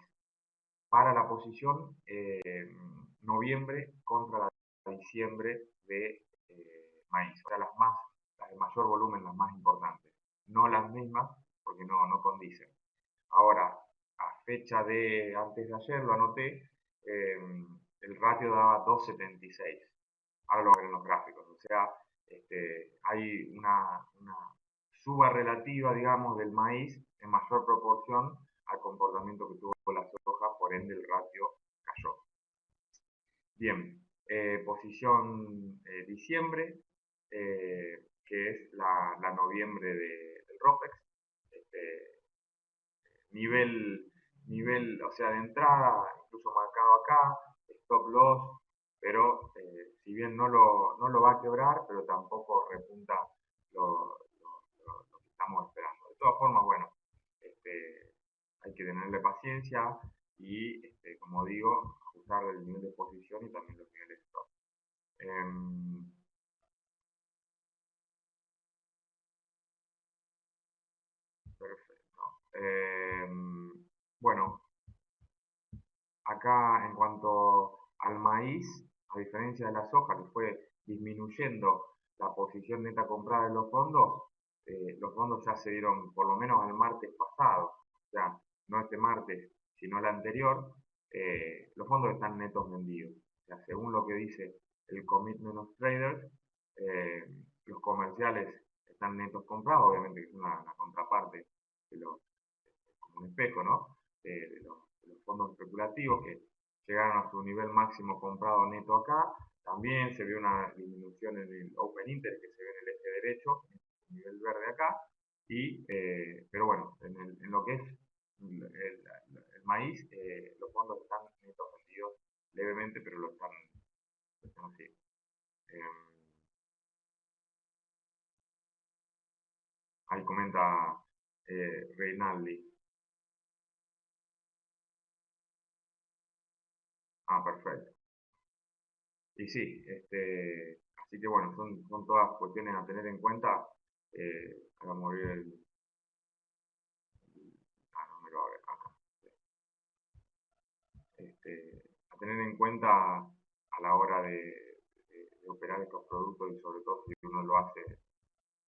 para la posición noviembre contra la diciembre de maíz. O sea, las de mayor volumen, las más importantes. No las mismas, porque no condicen. Ahora, a fecha de antes de ayer, lo anoté, el ratio daba 2,76. Ahora lo ven en los gráficos. O sea, hay una suba relativa, digamos, del maíz en mayor proporción al comportamiento que tuvo la soja, por ende el ratio cayó. Bien, posición diciembre, que es la noviembre del ROPEX. Este, nivel, o sea, de entrada, incluso marcado acá, stop loss, pero si bien no lo va a quebrar, pero tampoco repunta lo que estamos esperando. De todas formas, bueno, hay que tenerle paciencia y, como digo, ajustar el nivel de posición y también los niveles de stop. Perfecto. Bueno, acá en cuanto al maíz, a diferencia de la soja, que fue disminuyendo la posición neta comprada de los fondos ya se dieron por lo menos el martes pasado, o sea, no este martes, sino el anterior, los fondos están netos vendidos. O sea, según lo que dice el Commitment of Traders, eh, los comerciales están netos comprados, obviamente que es una contraparte de los, como un espejo, ¿no? De los fondos especulativos que llegaron a su nivel máximo comprado neto acá. También se vio una disminución en el Open Interest que se ve en el eje derecho, en el nivel verde acá. Pero bueno, en lo que es el maíz, los fondos están netos vendidos levemente, pero lo están haciendo. Ahí comenta Reinaldi. Ah, perfecto. Y sí, así que bueno, son todas cuestiones a tener en cuenta. Hagamos ver no me lo abre acá. A tener en cuenta a la hora de operar estos productos y sobre todo si uno lo hace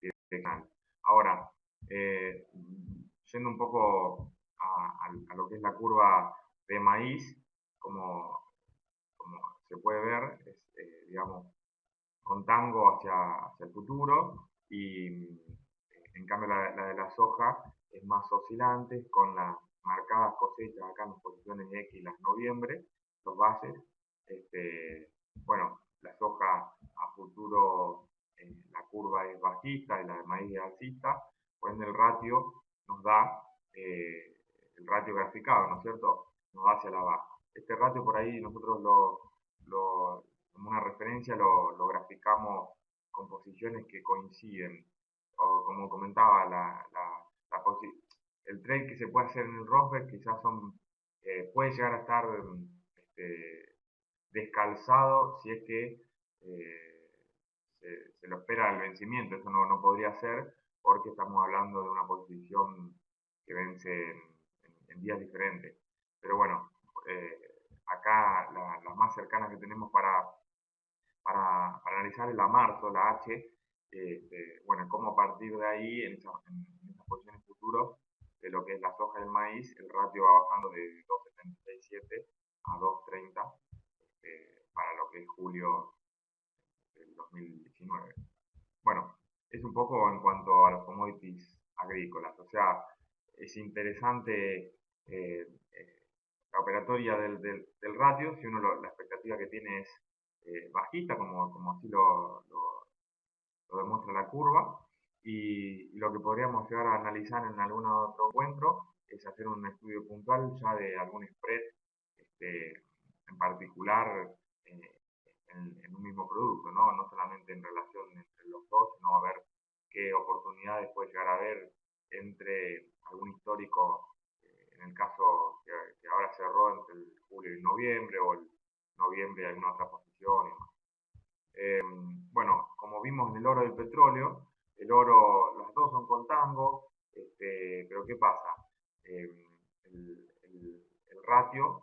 directamente. Ahora, yendo un poco a lo que es la curva de maíz, como, como se puede ver, es, digamos, con tango hacia el futuro y en cambio la de la soja es más oscilante con las marcadas cosechas acá en las posiciones X, las noviembre, los bases. Bueno, la soja a futuro, la curva es bajista y la de maíz es alcista, por ende el ratio nos da, el ratio graficado, ¿no es cierto? Nos va hacia la baja. Este ratio por ahí nosotros como una referencia lo graficamos con posiciones que coinciden. O como comentaba, el trade que se puede hacer en el Rosberg quizás puede llegar a estar descalzado si es que se lo espera el vencimiento. Eso no podría ser porque estamos hablando de una posición que vence en días diferentes. Pero bueno, acá las más cercanas que tenemos para analizar es la marzo, la H, bueno, cómo a partir de ahí, en esas posiciones futuros, de lo que es la soja y el maíz, el ratio va bajando de 2,77 a 2,30 para lo que es julio del 2019. Bueno, es un poco en cuanto a los commodities agrícolas, o sea, es interesante la operatoria del ratio, si uno la expectativa que tiene es bajista, como así lo demuestra la curva, y lo que podríamos llegar a analizar en algún otro encuentro es hacer un estudio puntual ya de algún spread en particular en un mismo producto, ¿no? Solamente en relación entre los dos, sino a ver qué oportunidades puede llegar a haber entre algún histórico, en el caso que ahora cerró entre el julio y noviembre, o el noviembre y alguna otra posición y demás. Bueno, como vimos en el oro del petróleo, el oro, las dos son contango, pero ¿qué pasa? El ratio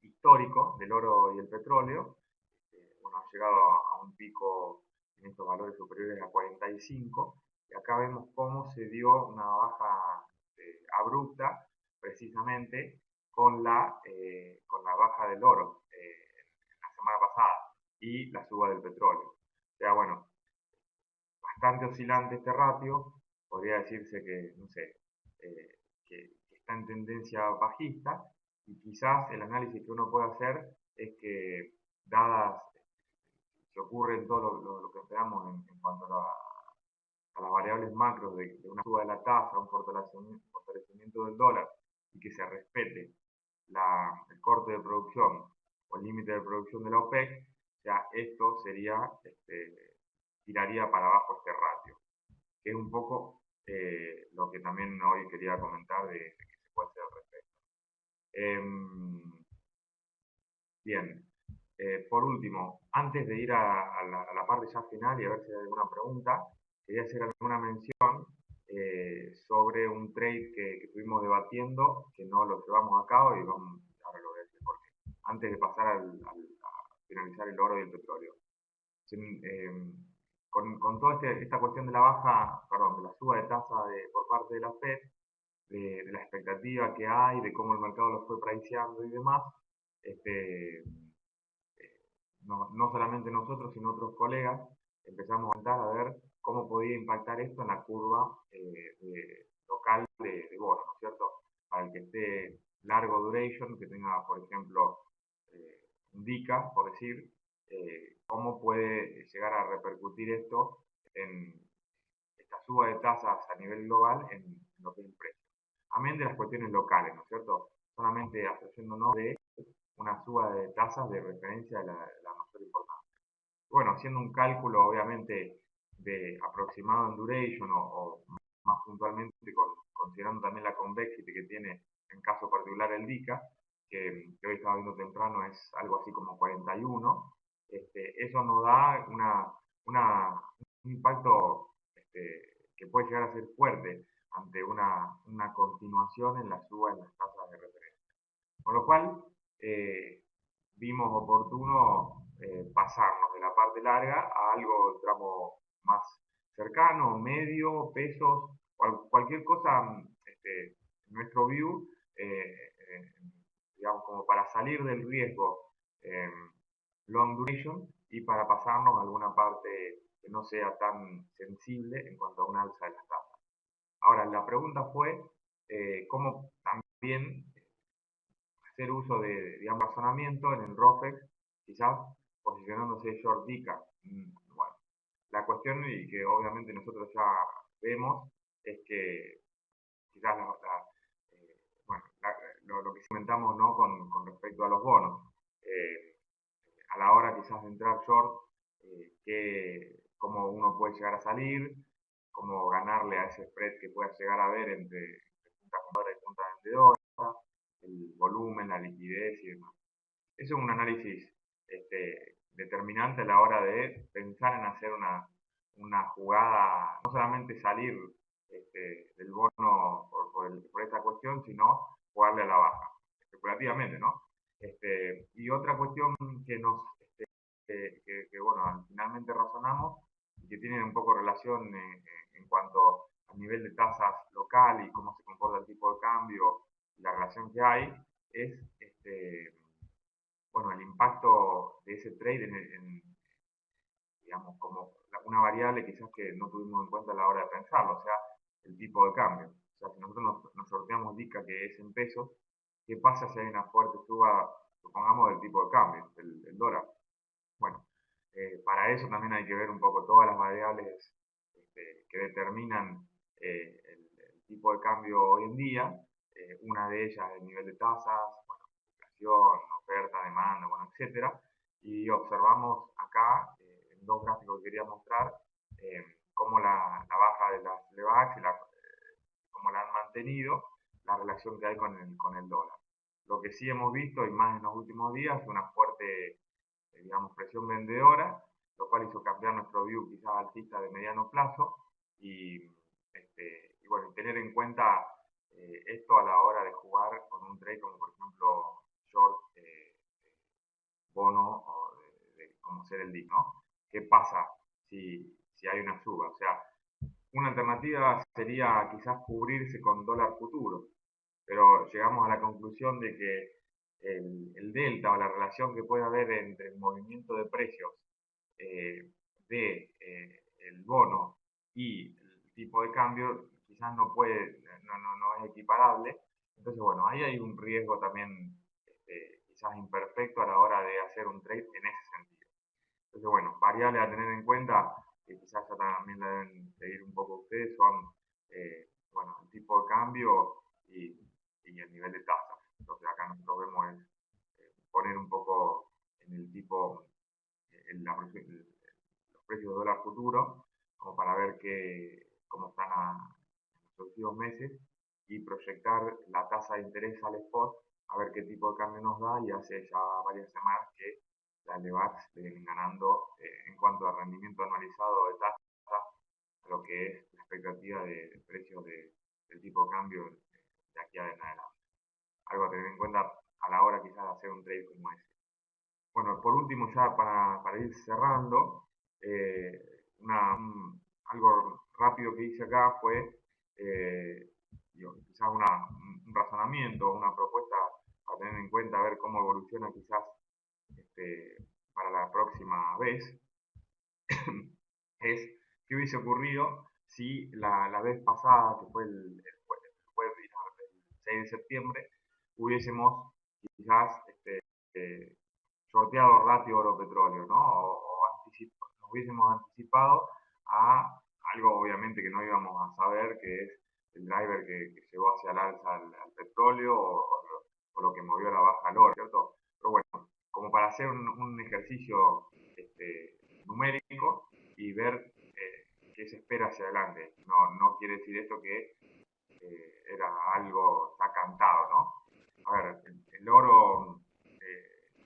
histórico del oro y el petróleo, bueno, ha llegado a un pico en estos valores superiores a 45, y acá vemos cómo se dio una baja abrupta, precisamente con la baja del oro la semana pasada y la suba del petróleo. O sea, bueno, bastante oscilante este ratio, podría decirse que, no sé, que está en tendencia bajista, y quizás el análisis que uno puede hacer es que, dadas, que ocurre en todo lo que esperamos en cuanto a las variables macros de una suba de la tasa, un fortalecimiento del dólar, y que se respete el corte de producción o el límite de producción de la OPEC, ya esto sería, tiraría para abajo este ratio, que es un poco lo que también hoy quería comentar de que se puede hacer al respecto. Bien, por último, antes de ir a la parte ya final y a ver si hay alguna pregunta, quería hacer alguna mención sobre un trade que estuvimos debatiendo, que no lo llevamos a cabo, y ahora lo voy a decir por qué. Antes de pasar a finalizar el oro y el petróleo. Con toda esta cuestión de la baja, perdón, de la suba de tasa por parte de la Fed, de la expectativa que hay, de cómo el mercado lo fue priceando y demás, no solamente nosotros, sino otros colegas, empezamos a intentar a ver cómo podía impactar esto en la curva local de bonos, ¿no es cierto? Para el que esté largo duration, que tenga, por ejemplo, un DICA, por decir, cómo puede llegar a repercutir esto en esta suba de tasas a nivel global en lo que es el precio. Amén de las cuestiones locales, ¿no es cierto? Solamente asociándonos de una suba de tasas de referencia de la mayor importancia. Bueno, haciendo un cálculo obviamente de aproximado en duration o más puntualmente considerando también la convexity que tiene en caso particular el DICA, que hoy estaba viendo temprano es algo así como 41, eso nos da un impacto que puede llegar a ser fuerte ante una continuación en la suba en las tasas de referencia. Con lo cual, vimos oportuno pasarnos de la parte larga a algo de tramo más cercano, medio, pesos, cualquier cosa, en nuestro view, digamos, como para salir del riesgo long duration y para pasarnos a alguna parte que no sea tan sensible en cuanto a un alza de las tasas. Ahora, la pregunta fue cómo también hacer uso de, digamos, razonamiento en el ROFEX, quizás posicionándose short DICA. Bueno, la cuestión, y que obviamente nosotros ya vemos, es que quizás bueno, lo que comentamos, ¿no? Con respecto a los bonos. A la hora quizás de entrar short, cómo uno puede llegar a salir, cómo ganarle a ese spread que pueda llegar a haber entre punta compradora y punta vendedora, el volumen, la liquidez y demás. Eso es un análisis determinante a la hora de pensar en hacer una jugada, no solamente salir del bono por esta cuestión, sino jugarle a la baja, especulativamente, ¿no? Y otra cuestión que bueno, finalmente razonamos y que tiene un poco relación en cuanto a nivel de tasas local y cómo se comporta el tipo de cambio y la relación que hay, es bueno, el impacto de ese trade digamos, como una variable quizás que no tuvimos en cuenta a la hora de pensarlo, o sea, el tipo de cambio. O sea, si nosotros nos sorteamos DICA, que es en pesos, ¿qué pasa si hay una fuerte suba, supongamos, del tipo de cambio, del dólar? Bueno, para eso también hay que ver un poco todas las variables que determinan el tipo de cambio hoy en día. Una de ellas es el nivel de tasas, bueno, inflación, oferta, demanda, bueno, etcétera. Y observamos acá, en dos gráficos que quería mostrar, cómo la baja de las LEVAX y cómo la han mantenido, la relación que hay con el dólar. Lo que sí hemos visto, y más en los últimos días, es una fuerte, digamos, presión vendedora lo cual hizo cambiar nuestro view quizás alcista de mediano plazo y, y bueno, tener en cuenta esto a la hora de jugar con un trade como por ejemplo short, bono o de como ser el DIC, ¿no? ¿Qué pasa si hay una suba? O sea, una alternativa sería quizás cubrirse con dólar futuro, pero llegamos a la conclusión de que el delta o la relación que puede haber entre el movimiento de precios eh, de el bono y el tipo de cambio quizás no puede, no es equiparable. Entonces, bueno, ahí hay un riesgo también quizás imperfecto a la hora de hacer un trade en ese sentido. Entonces, bueno, variables a tener en cuenta, que quizás ya también la deben seguir un poco ustedes, son, bueno, el tipo de cambio y el nivel de tasa. Lo que acá nosotros vemos es poner un poco en el tipo, los precios de dólar futuro, como para ver cómo están en los próximos meses y proyectar la tasa de interés al spot a ver qué tipo de cambio nos da y hace ya varias semanas que las LEVAX le vienen ganando en cuanto a rendimiento anualizado de tasa a lo que es la expectativa de precios del tipo de cambio de aquí en adelante. Algo a tener en cuenta a la hora quizás de hacer un trade como ese. Bueno, por último, ya para ir cerrando, algo rápido que hice acá fue quizás un razonamiento, una propuesta a tener en cuenta, a ver cómo evoluciona quizás para la próxima vez, es qué hubiese ocurrido si la vez pasada, que fue el 6 de septiembre, hubiésemos quizás sorteado ratio oro-petróleo, ¿no? Nos hubiésemos anticipado a algo obviamente que no íbamos a saber, que es el driver que llevó hacia el alza al petróleo o lo que movió a la baja al oro, ¿cierto? Pero bueno, como para hacer un ejercicio numérico y ver qué se espera hacia adelante. No quiere decir esto que era algo ya cantado, ¿no? A ver, el oro,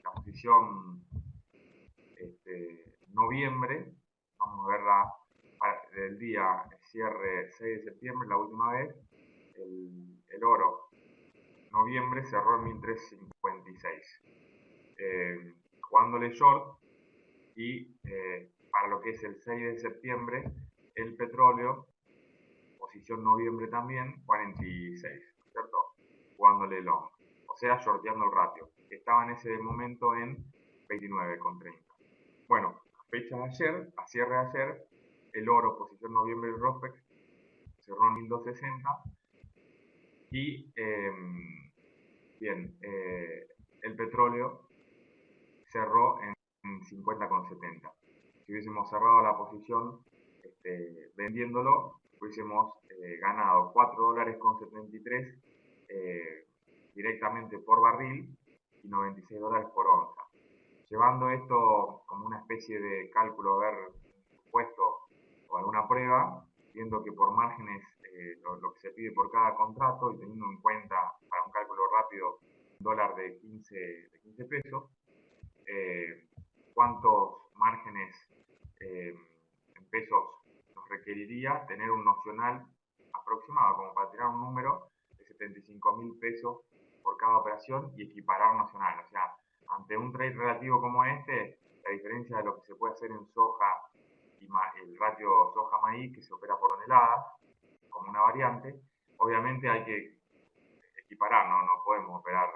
la posición noviembre, vamos a verla del día cierre 6 de septiembre, la última vez, el oro noviembre cerró en 1356. Jugándole short y para lo que es el 6 de septiembre, el petróleo, posición noviembre también, 46, ¿cierto? Jugándole long, o sea, shorteando el ratio, que estaba en ese momento en 29,30. Bueno, a fecha de ayer, a cierre de ayer, el oro, posición noviembre del ROSPEX, cerró en 1260 y bien, el petróleo cerró en 50,70. Si hubiésemos cerrado la posición vendiéndolo, hubiésemos ganado 4 dólares con 73 directamente por barril y 96 dólares por onza. Llevando esto como una especie de cálculo, a ver, un supuesto o alguna prueba, viendo que por márgenes lo que se pide por cada contrato y teniendo en cuenta para un cálculo rápido un dólar de 15 pesos, cuántos márgenes en pesos nos requeriría tener un nocional aproximado, como para tirar un número de 75.000 pesos por cada operación y equiparar nacional. O sea, ante un trade relativo como este, la diferencia de lo que se puede hacer en soja y el ratio soja-maíz, que se opera por toneladas, como una variante, obviamente hay que equiparar, no podemos operar,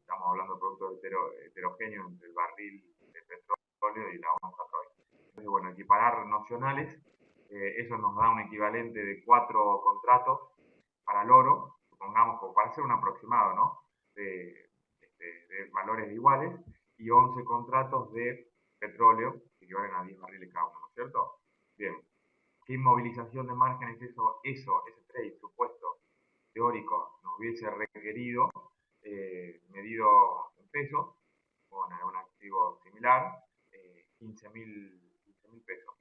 estamos hablando de productos heterogéneos entre el barril de petróleo y la onza Troy. Entonces, bueno, equiparar nocionales, eso nos da un equivalente de 4 contratos para el oro, supongamos, para hacer un aproximado, ¿no? De valores iguales, y 11 contratos de petróleo, que equivalen a 10 barriles cada uno, ¿no es cierto? Bien, ¿qué inmovilización de márgenes ese trade supuesto teórico nos hubiese requerido, medido en pesos, con un activo similar, 15.000 pesos?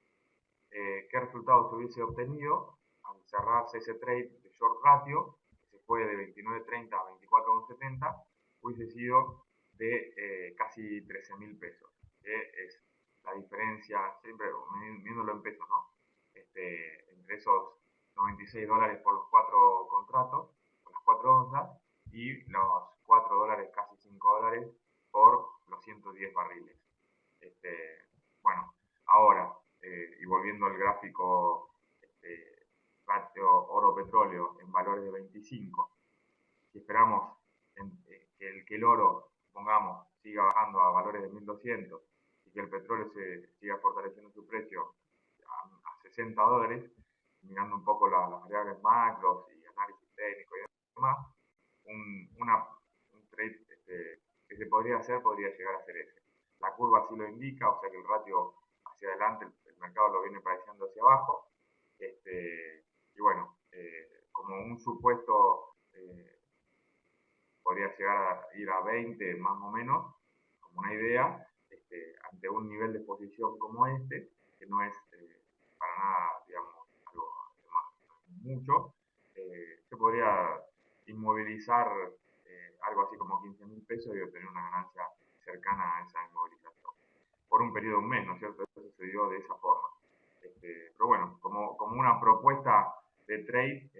¿Qué resultado se hubiese obtenido al cerrarse ese trade de short ratio, que se fue de 29.30 a 24.70? Hubiese sido de casi 13.000 pesos, que es la diferencia, siempre viéndolo en pesos, ¿no? Entre esos $96 por los 4 contratos, por las 4 onzas, y los $4, casi $5 por los 110 barriles. Este, bueno, ahora, y volviendo al gráfico, ratio oro-petróleo en valores de 25, si esperamos que el oro, supongamos, siga bajando a valores de 1200 y que el petróleo se siga fortaleciendo su precio a $60, mirando un poco las variables macros y análisis técnico y demás, un trade que se podría hacer podría llegar a ser ese. La curva así lo indica, o sea que el ratio hacia adelante, el mercado lo viene pareciendo hacia abajo. Y bueno, como un supuesto, podría llegar a ir a 20 más o menos, como una idea, ante un nivel de exposición como este, que no es para nada, digamos, algo más, mucho, se podría inmovilizar algo así como 15.000 pesos y obtener una ganancia cercana a esa inmovilización. Por un periodo de un mes, ¿no es cierto? Eso se dio de esa forma. Pero bueno, como una propuesta de trade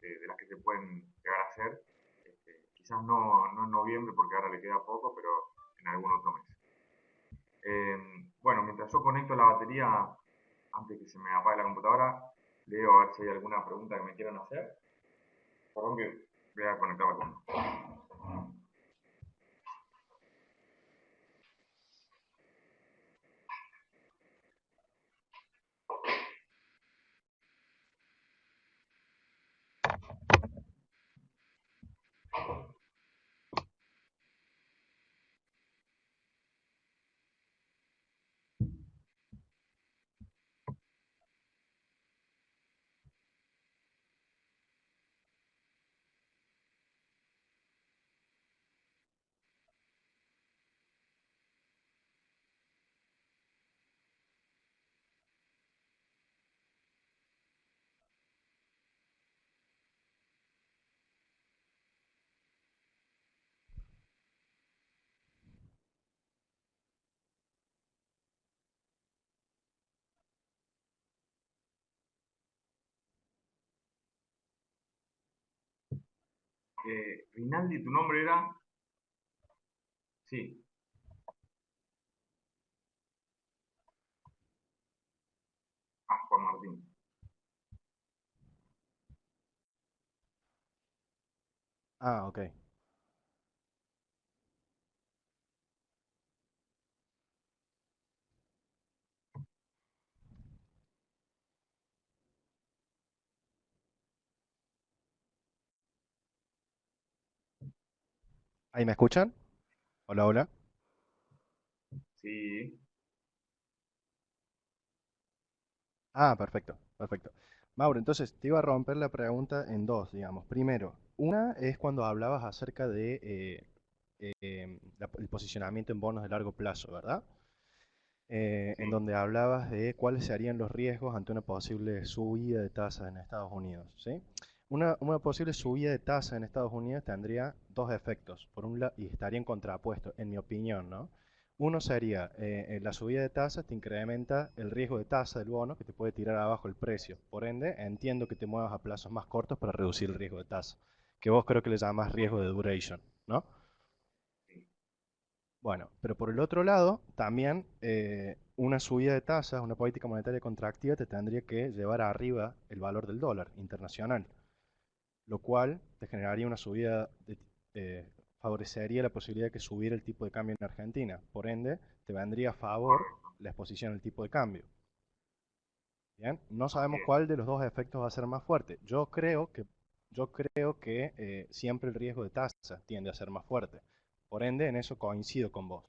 de las que se pueden llegar a hacer, quizás no en noviembre porque ahora le queda poco, pero en algún otro mes. Bueno, mientras yo conecto la batería, antes que se me apague la computadora, leo a ver si hay alguna pregunta que me quieran hacer. Perdón que voy a conectar la computadora. Rinaldi, ¿tu nombre era? Sí. Ah, Juan Martín. Ah, ok. ¿Ahí me escuchan? Hola, hola. Sí. Ah, perfecto, perfecto. Mauro, entonces te iba a romper la pregunta en dos, digamos. Primero, una es cuando hablabas acerca de el posicionamiento en bonos de largo plazo, ¿verdad? En Sí. donde hablabas de cuáles serían los riesgos ante una posible subida de tasas en Estados Unidos, ¿sí? Una posible subida de tasas en Estados Unidos tendría dos efectos, por un lado, y estarían contrapuestos, en mi opinión, ¿no? Uno sería, la subida de tasas te incrementa el riesgo de tasa del bono, que te puede tirar abajo el precio. Por ende, entiendo que te muevas a plazos más cortos para reducir el riesgo de tasa, que vos creo que le llamás riesgo de duration, ¿no? Sí. Bueno, pero por el otro lado, también una subida de tasas, una política monetaria contractiva te tendría que llevar arriba el valor del dólar internacional, lo cual te generaría una subida, favorecería la posibilidad de que subiera el tipo de cambio en Argentina. Por ende, te vendría a favor Correcto. la exposición al tipo de cambio. Bien, no Así sabemos es. cuál de los dos efectos va a ser más fuerte. Yo creo que siempre el riesgo de tasa tiende a ser más fuerte. Por ende, en eso coincido con vos.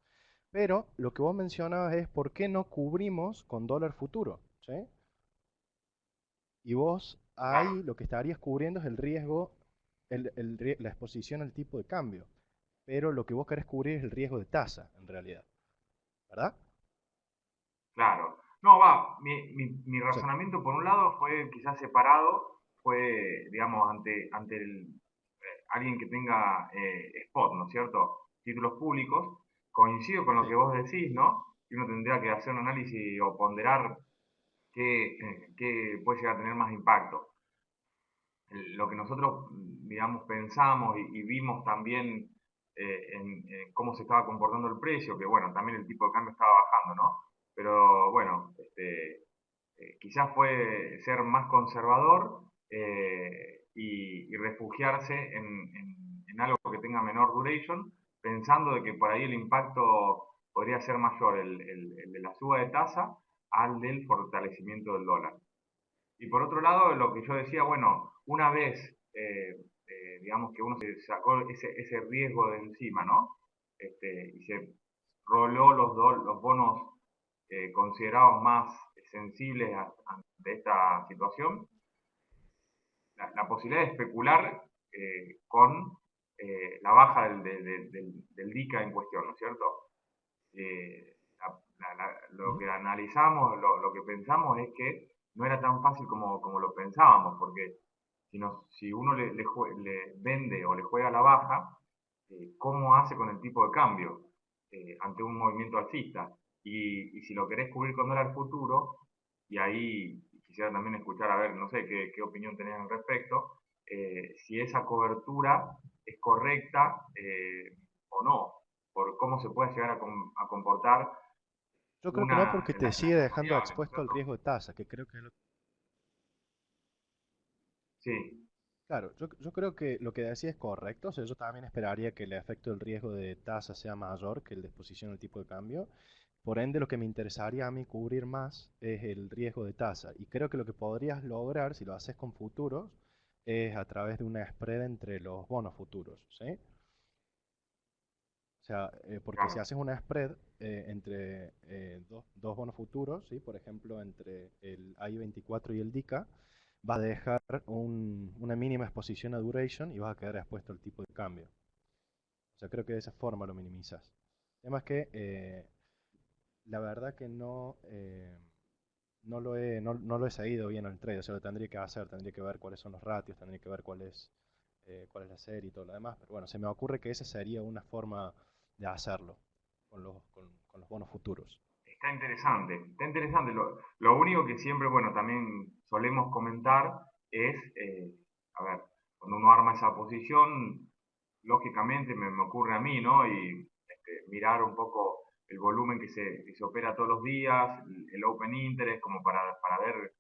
Pero lo que vos mencionabas es por qué no cubrimos con dólar futuro, ¿sí? Y vos Claro. ahí lo que estarías cubriendo es el riesgo, la exposición al tipo de cambio. Pero lo que vos querés cubrir es el riesgo de tasa, en realidad, ¿verdad? Claro. No, va, mi O sea, razonamiento por un lado fue quizás separado, fue, digamos, ante alguien que tenga spot, ¿no es cierto? Títulos públicos. Coincido con lo sí, que vos decís, ¿no? y uno tendría que hacer un análisis o ponderar qué puede llegar a tener más impacto. Lo que nosotros, digamos, pensamos y vimos también en cómo se estaba comportando el precio, que bueno, también el tipo de cambio estaba bajando, ¿no? Pero bueno, quizás fue ser más conservador y refugiarse en algo que tenga menor duration, pensando de que por ahí el impacto podría ser mayor, el de la suba de tasa al del fortalecimiento del dólar. Y por otro lado, lo que yo decía, bueno, una vez, digamos que uno se sacó ese riesgo de encima, ¿no? Y se roló los bonos considerados más sensibles ante esta situación, la posibilidad de especular con la baja del DICA en cuestión, ¿no es cierto? Lo Ujú. que analizamos, lo que pensamos es que no era tan fácil como lo pensábamos, porque si uno le vende o le juega a la baja, ¿cómo hace con el tipo de cambio ante un movimiento alcista? Y si lo querés cubrir con dólar futuro, y ahí quisiera también escuchar, a ver, no sé qué opinión tenés al respecto, si esa cobertura es correcta o no, por cómo se puede llegar a comportar Yo creo que no, una porque en te las sigue dejando variables, ¿no es expuesto al cierto? riesgo de tasa, que creo que es lo. Sí, Claro, yo creo que lo que decía es correcto. O sea, yo también esperaría que el efecto del riesgo de tasa sea mayor que el de exposición al tipo de cambio. Por ende, lo que me interesaría a mí cubrir más es el riesgo de tasa. Y creo que lo que podrías lograr, si lo haces con futuros, es a través de una spread entre los bonos futuros, ¿sí? O sea, porque si claro. haces una spread entre dos bonos futuros, ¿sí? Por ejemplo, entre el AI-24 y el DICA, vas a dejar una mínima exposición a duration y vas a quedar expuesto al tipo de cambio. O sea, creo que de esa forma lo minimizas. Además que la verdad que no lo he seguido bien al trade, o sea, lo tendría que hacer, tendría que ver cuáles son los ratios, tendría que ver cuál es la serie y todo lo demás, pero bueno, se me ocurre que esa sería una forma de hacerlo con los bonos futuros. Está interesante, está interesante. Lo único que siempre, bueno, también solemos comentar es, a ver, cuando uno arma esa posición, lógicamente me ocurre a mí, ¿no? Y mirar un poco el volumen que se opera todos los días, el open interest, como para ver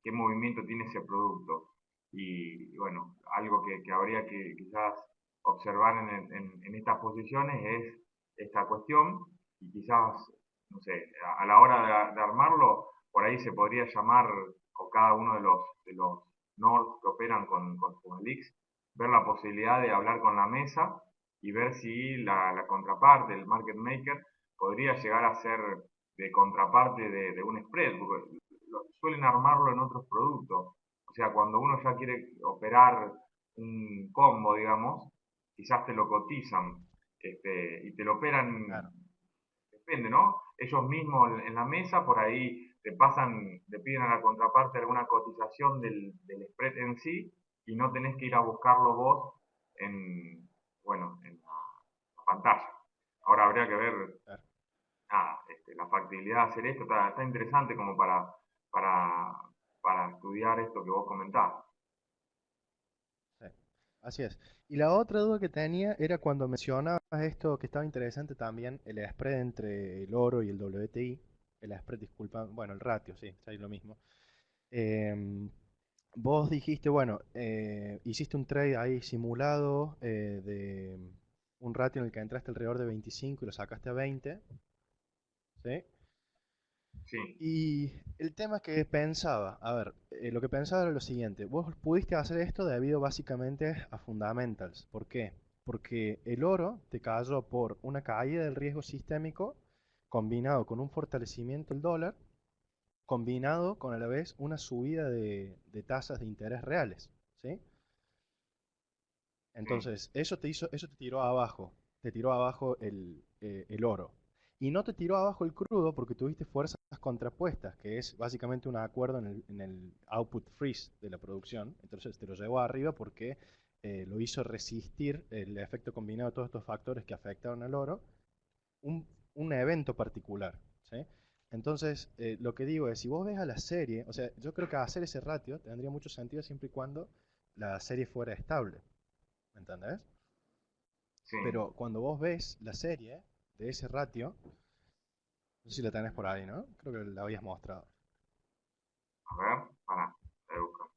qué movimiento tiene ese producto. Y bueno, algo que habría que quizás observar en estas posiciones es esta cuestión y quizás, no sé, a la hora de armarlo, por ahí se podría llamar, o cada uno de los nodes que operan con Fugalix, ver la posibilidad de hablar con la mesa y ver si la contraparte, el market maker, podría llegar a ser de contraparte de un spread, porque suelen armarlo en otros productos. O sea, cuando uno ya quiere operar un combo, digamos, quizás te lo cotizan y te lo operan, Claro, depende, ¿no? Ellos mismos en la mesa, por ahí le piden a la contraparte alguna cotización del spread en sí y no tenés que ir a buscarlo vos en, bueno, en la pantalla. Ahora habría que ver claro, nada, la factibilidad de hacer esto está interesante como para, para estudiar esto que vos comentás. sí, así es. Y la otra duda que tenía era cuando mencionabas esto que estaba interesante también, el spread entre el oro y el WTI, el spread, disculpa, bueno, el ratio, sí, es lo mismo. Em, Vos dijiste, bueno, hiciste un trade ahí simulado de un ratio en el que entraste alrededor de 25 y lo sacaste a 20, ¿sí? Sí, Y el tema que pensaba, a ver, lo que pensaba era lo siguiente, vos pudiste hacer esto debido básicamente a fundamentals. ¿Por qué? Porque el oro te cayó por una caída del riesgo sistémico combinado con un fortalecimiento del dólar, combinado con a la vez una subida de tasas de interés reales, ¿sí? sí, Entonces, eso te tiró abajo el oro. Y no te tiró abajo el crudo porque tuviste fuerzas contrapuestas, que es básicamente un acuerdo en el output freeze de la producción. Entonces te lo llevó arriba porque lo hizo resistir el efecto combinado de todos estos factores que afectaron al oro, un, un evento particular. ¿sí? Entonces, lo que digo es, si vos ves a la serie, o sea, yo creo que hacer ese ratio tendría mucho sentido siempre y cuando la serie fuera estable, ¿me entendés? Sí. Pero cuando vos ves la serie de ese ratio, no sé si la tenés por ahí, ¿no? Creo que la habías mostrado. A ver, para, voy a buscar.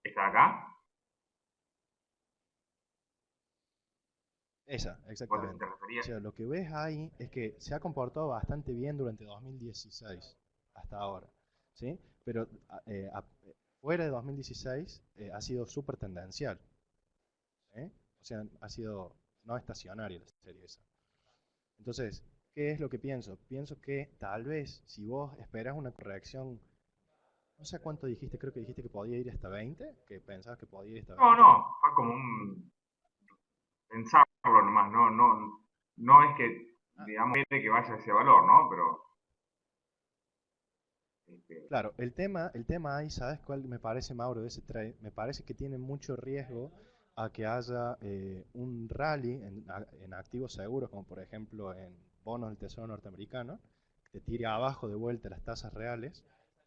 ¿Está acá? Esa, ¿Vos te exactamente. O referías? sea, lo que ves ahí es que se ha comportado bastante bien durante 2016 hasta ahora, ¿sí? Pero fuera de 2016 ha sido súper tendencial, ¿eh? O sea, ha sido no estacionaria la serie esa. Entonces, ¿qué es lo que pienso? Pienso que tal vez si vos esperas una corrección, no sé cuánto dijiste, creo que dijiste que podía ir hasta 20, que pensabas que podía ir hasta No, 20. no, fue como un pensarlo nomás, no es que, Ah, digamos, que vaya a ese valor, ¿no? Pero, este, claro, el tema ahí, ¿sabes cuál me parece, Mauro, de ese trade? Me parece que tiene mucho riesgo a que haya un rally en activos seguros, como por ejemplo en bonos del Tesoro norteamericano, que te tire abajo de vuelta las tasas reales,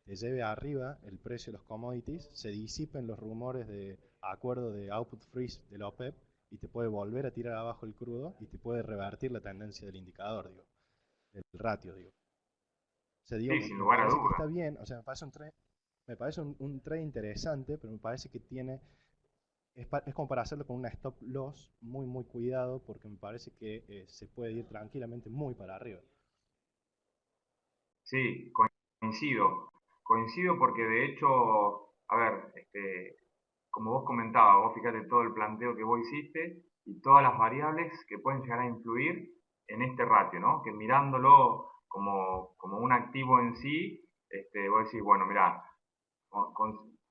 te lleve arriba el precio de los commodities, se disipen los rumores de acuerdo de output freeze de la OPEP y te puede volver a tirar abajo el crudo y te puede revertir la tendencia del indicador, digo, del ratio, digo. O sea, digo, sí, me, sin me lugar a parece que está dudas. bien, o sea, me parece un trade interesante, pero me parece que tiene, es como para hacerlo con una stop loss muy, muy cuidado, porque me parece que se puede ir tranquilamente muy para arriba. Sí, coincido. Coincido porque de hecho, a ver, como vos comentabas, vos fíjate todo el planteo que vos hiciste y todas las variables que pueden llegar a influir en este ratio, ¿no? Que mirándolo como un activo en sí, vos decís, bueno, mira,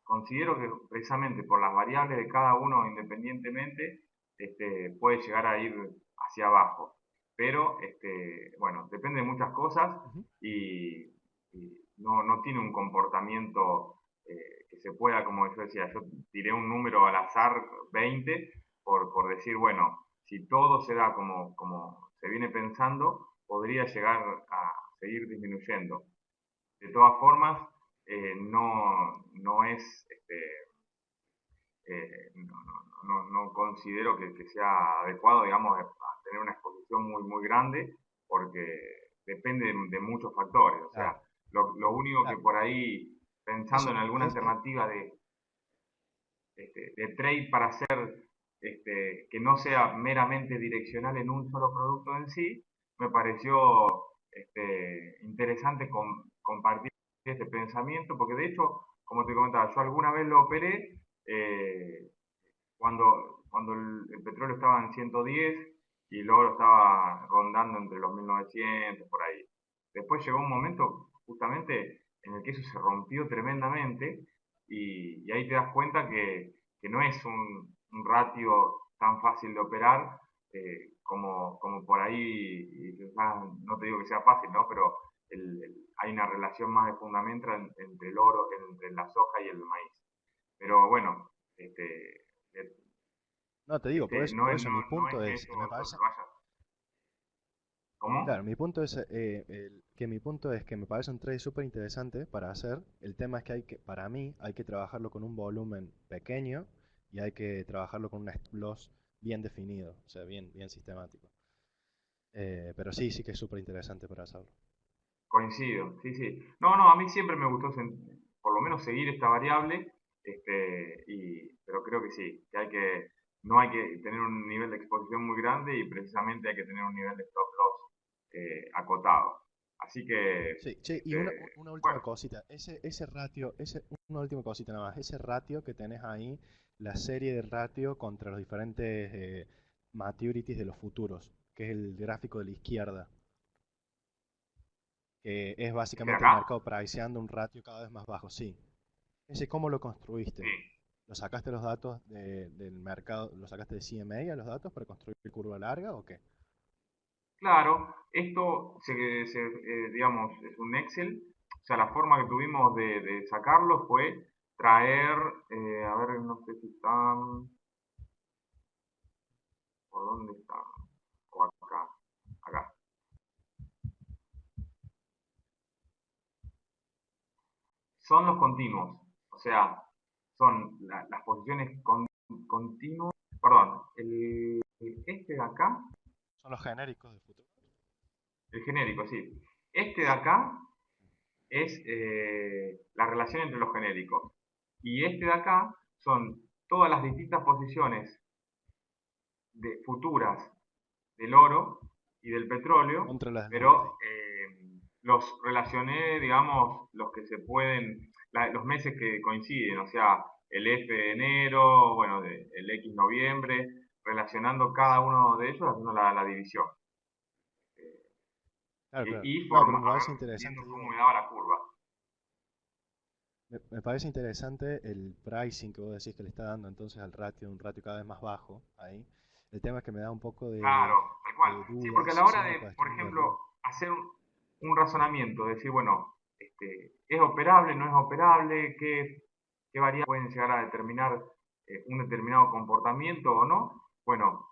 considero que precisamente por las variables de cada uno independientemente, puede llegar a ir hacia abajo. Pero, bueno, depende de muchas cosas Ujú. y no tiene un comportamiento que se pueda, como yo decía, yo tiré un número al azar 20 por decir, bueno, si todo se da como se viene pensando, podría llegar a seguir disminuyendo. De todas formas, no es, no considero que sea adecuado, digamos, a tener una exposición muy grande, porque depende de muchos factores. O sea, Claro, lo único que claro. por ahí, pensando Eso en alguna es, alternativa de trade para hacer que no sea meramente direccional en un solo producto en sí, me pareció interesante compartir este pensamiento, porque de hecho, como te comentaba, yo alguna vez lo operé cuando el petróleo estaba en 110 y luego estaba rondando entre los 1900 por ahí. Después llegó un momento justamente en el que eso se rompió tremendamente y ahí te das cuenta que no es un ratio tan fácil de operar como por ahí, y no te digo que sea fácil, ¿no? Pero hay una relación más de fundamento entre el oro, entre la soja y el maíz. Pero bueno, no te digo, por eso mi no punto es que es, eso me parece, vaya. claro, ¿Cómo? mi punto es que mi punto es que me parece un trade súper interesante para hacer. El tema es que para mí, hay que trabajarlo con un volumen pequeño y hay que trabajarlo con un stop loss bien definido, o sea, bien, bien sistemático. Pero sí, sí que es súper interesante para hacerlo. Coincido, sí, sí. No, a mí siempre me gustó por lo menos seguir esta variable, pero creo que sí, no hay que tener un nivel de exposición muy grande y precisamente hay que tener un nivel de stop loss acotado. Así que, Sí, che, y una última bueno, cosita, ese ratio, una última cosita nada más, ese ratio que tenés ahí, la serie de ratio contra los diferentes maturities de los futuros, que es el gráfico de la izquierda, que es ¿este de básicamente el acá? mercado priceando un ratio cada vez más bajo, sí. Ese, ¿cómo lo construiste? Sí. ¿Lo sacaste los datos del mercado, lo sacaste de CMA a los datos para construir curva larga o qué? Claro, esto, digamos, es un Excel. O sea, la forma que tuvimos de sacarlo fue traer, a ver, no sé si están, ¿por dónde están? O acá, acá. son los continuos, o sea, son las posiciones continuas, perdón, este de acá, Son los genéricos de futuro. el genérico, sí. Este de acá es la relación entre los genéricos. Y este de acá son todas las distintas posiciones futuras del oro y del petróleo, Contra las demás. pero los relacioné, digamos, los que se pueden, los meses que coinciden, o sea, el F de enero, bueno, el X noviembre, relacionando cada uno de ellos, haciendo la división. Claro, claro. Y No, pero me a parece ver, interesante, viendo cómo digo, me daba la curva. me parece interesante el pricing que vos decís que le está dando entonces al ratio, un ratio cada vez más bajo ahí. El tema es que me da un poco Claro, tal cual. de Sí, porque a dudas, la hora sí, la de, por cuestión del... ejemplo, hacer un razonamiento, decir, bueno, ¿es operable, no es operable? ¿Qué variables pueden llegar a determinar un determinado comportamiento o no? Bueno,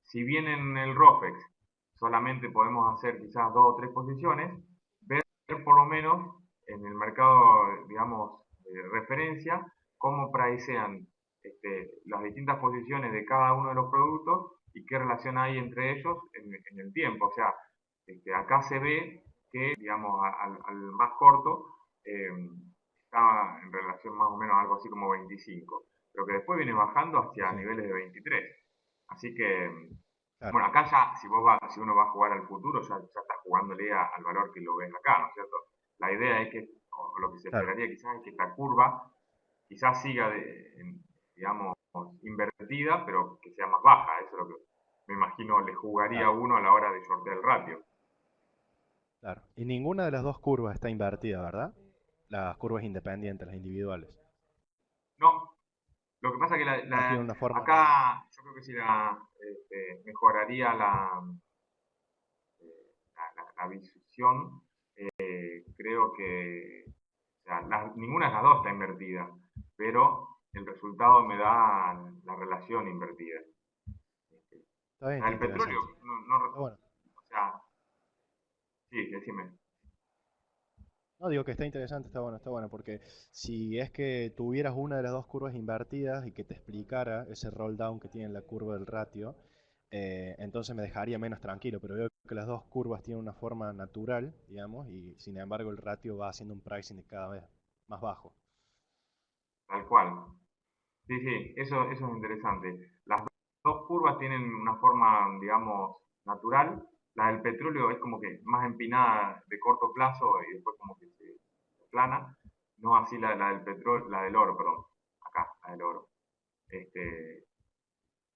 si bien en el ROFEX solamente podemos hacer quizás dos o tres posiciones, ver por lo menos en el mercado, digamos, de referencia, cómo pricean las distintas posiciones de cada uno de los productos y qué relación hay entre ellos en el tiempo. O sea, acá se ve que, digamos, al más corto eh, está en relación más o menos a algo así como 25, pero que después viene bajando hacia Sí, niveles de 23. Así que, claro, bueno, acá ya, si uno va a jugar al futuro, ya está jugándole al valor que lo ves acá, ¿no es cierto? La idea es que, o lo que se claro, esperaría quizás es que esta curva quizás siga, digamos, invertida, pero que sea más baja. Eso es lo que me imagino le jugaría a claro, uno a la hora de sortear el ratio. claro. Y ninguna de las dos curvas está invertida, ¿verdad? Las curvas independientes, las individuales. No, lo que pasa es que No tiene una forma normal. acá yo creo que si mejoraría la visión, creo que o sea, ninguna de las dos está invertida, pero el resultado me da la relación invertida. Está bien, está El petróleo, interesante. Está bueno. o sea, sí, decime. No, digo que está bueno, porque si es que tuvieras una de las dos curvas invertidas y que te explicara ese roll down que tiene la curva del ratio, entonces me dejaría menos tranquilo, pero veo que las dos curvas tienen una forma natural, digamos, y sin embargo el ratio va haciendo un pricing de cada vez más bajo. Tal cual. Sí, sí, eso es interesante. Las dos curvas tienen una forma, digamos, natural. La del petróleo es como que más empinada de corto plazo y después como que se plana. No así la del petróleo, la del oro, perdón. Acá, la del oro. Este,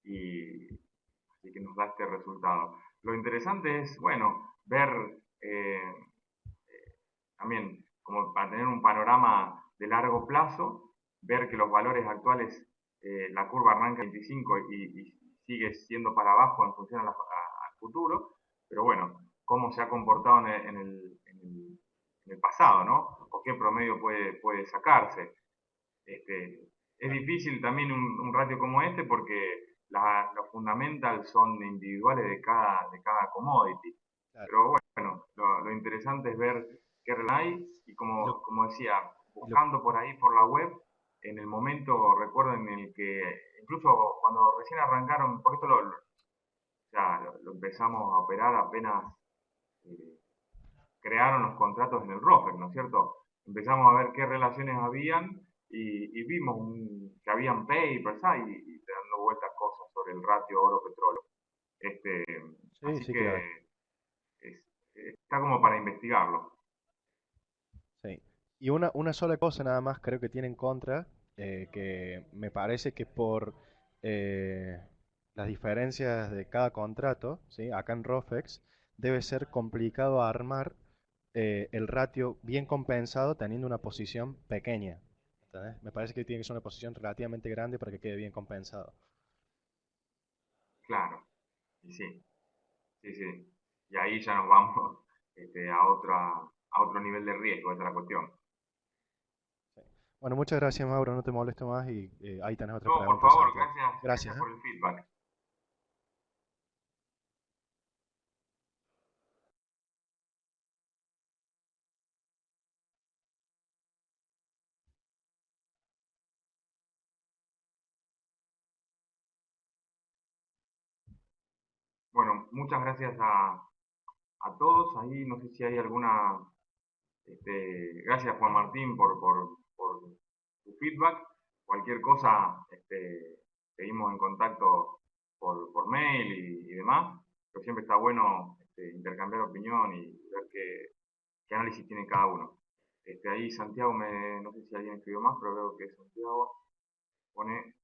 y así que nos da este resultado. Lo interesante es, bueno, ver también como para tener un panorama de largo plazo, ver que los valores actuales, la curva arranca en 25 y sigue siendo para abajo en función al futuro, pero bueno, cómo se ha comportado en el pasado, ¿no? O qué promedio puede sacarse. Es Claro, difícil también un ratio como este porque los fundamentals son individuales de cada commodity. claro. Pero bueno, lo interesante es ver qué relación hay y Y lo, como decía, y lo, buscando por ahí por la web, en el momento, recuerdo en el que, incluso cuando recién arrancaron, porque esto lo empezamos a operar apenas eh, crearon los contratos en el ROFEC, ¿no es cierto? Empezamos a ver qué relaciones habían y vimos que habían papers y dando vueltas cosas sobre el ratio oro-petróleo. Este, sí, así sí que hay. que está como para investigarlo. Sí. Y una sola cosa nada más creo que tiene en contra, que me parece que por eh, las diferencias de cada contrato, ¿sí? Acá en Rofex, debe ser complicado armar el ratio bien compensado teniendo una posición pequeña. ¿Entendés? Me parece que tiene que ser una posición relativamente grande para que quede bien compensado. Claro, y sí, sí, sí. Y ahí ya nos vamos a otro nivel de riesgo, esa es la cuestión. Sí. Bueno, muchas gracias, Mauro, no te molesto más y ahí tenés otra No, por pregunta de favor, Santiago. gracias Gracias, ¿eh? por el feedback. muchas gracias a todos. Ahí no sé si hay alguna... gracias Juan Martín por tu feedback. Cualquier cosa, seguimos en contacto por mail y demás. Pero siempre está bueno intercambiar opinión y ver qué análisis tiene cada uno. Ahí Santiago, no sé si alguien escribió más, pero veo que Santiago pone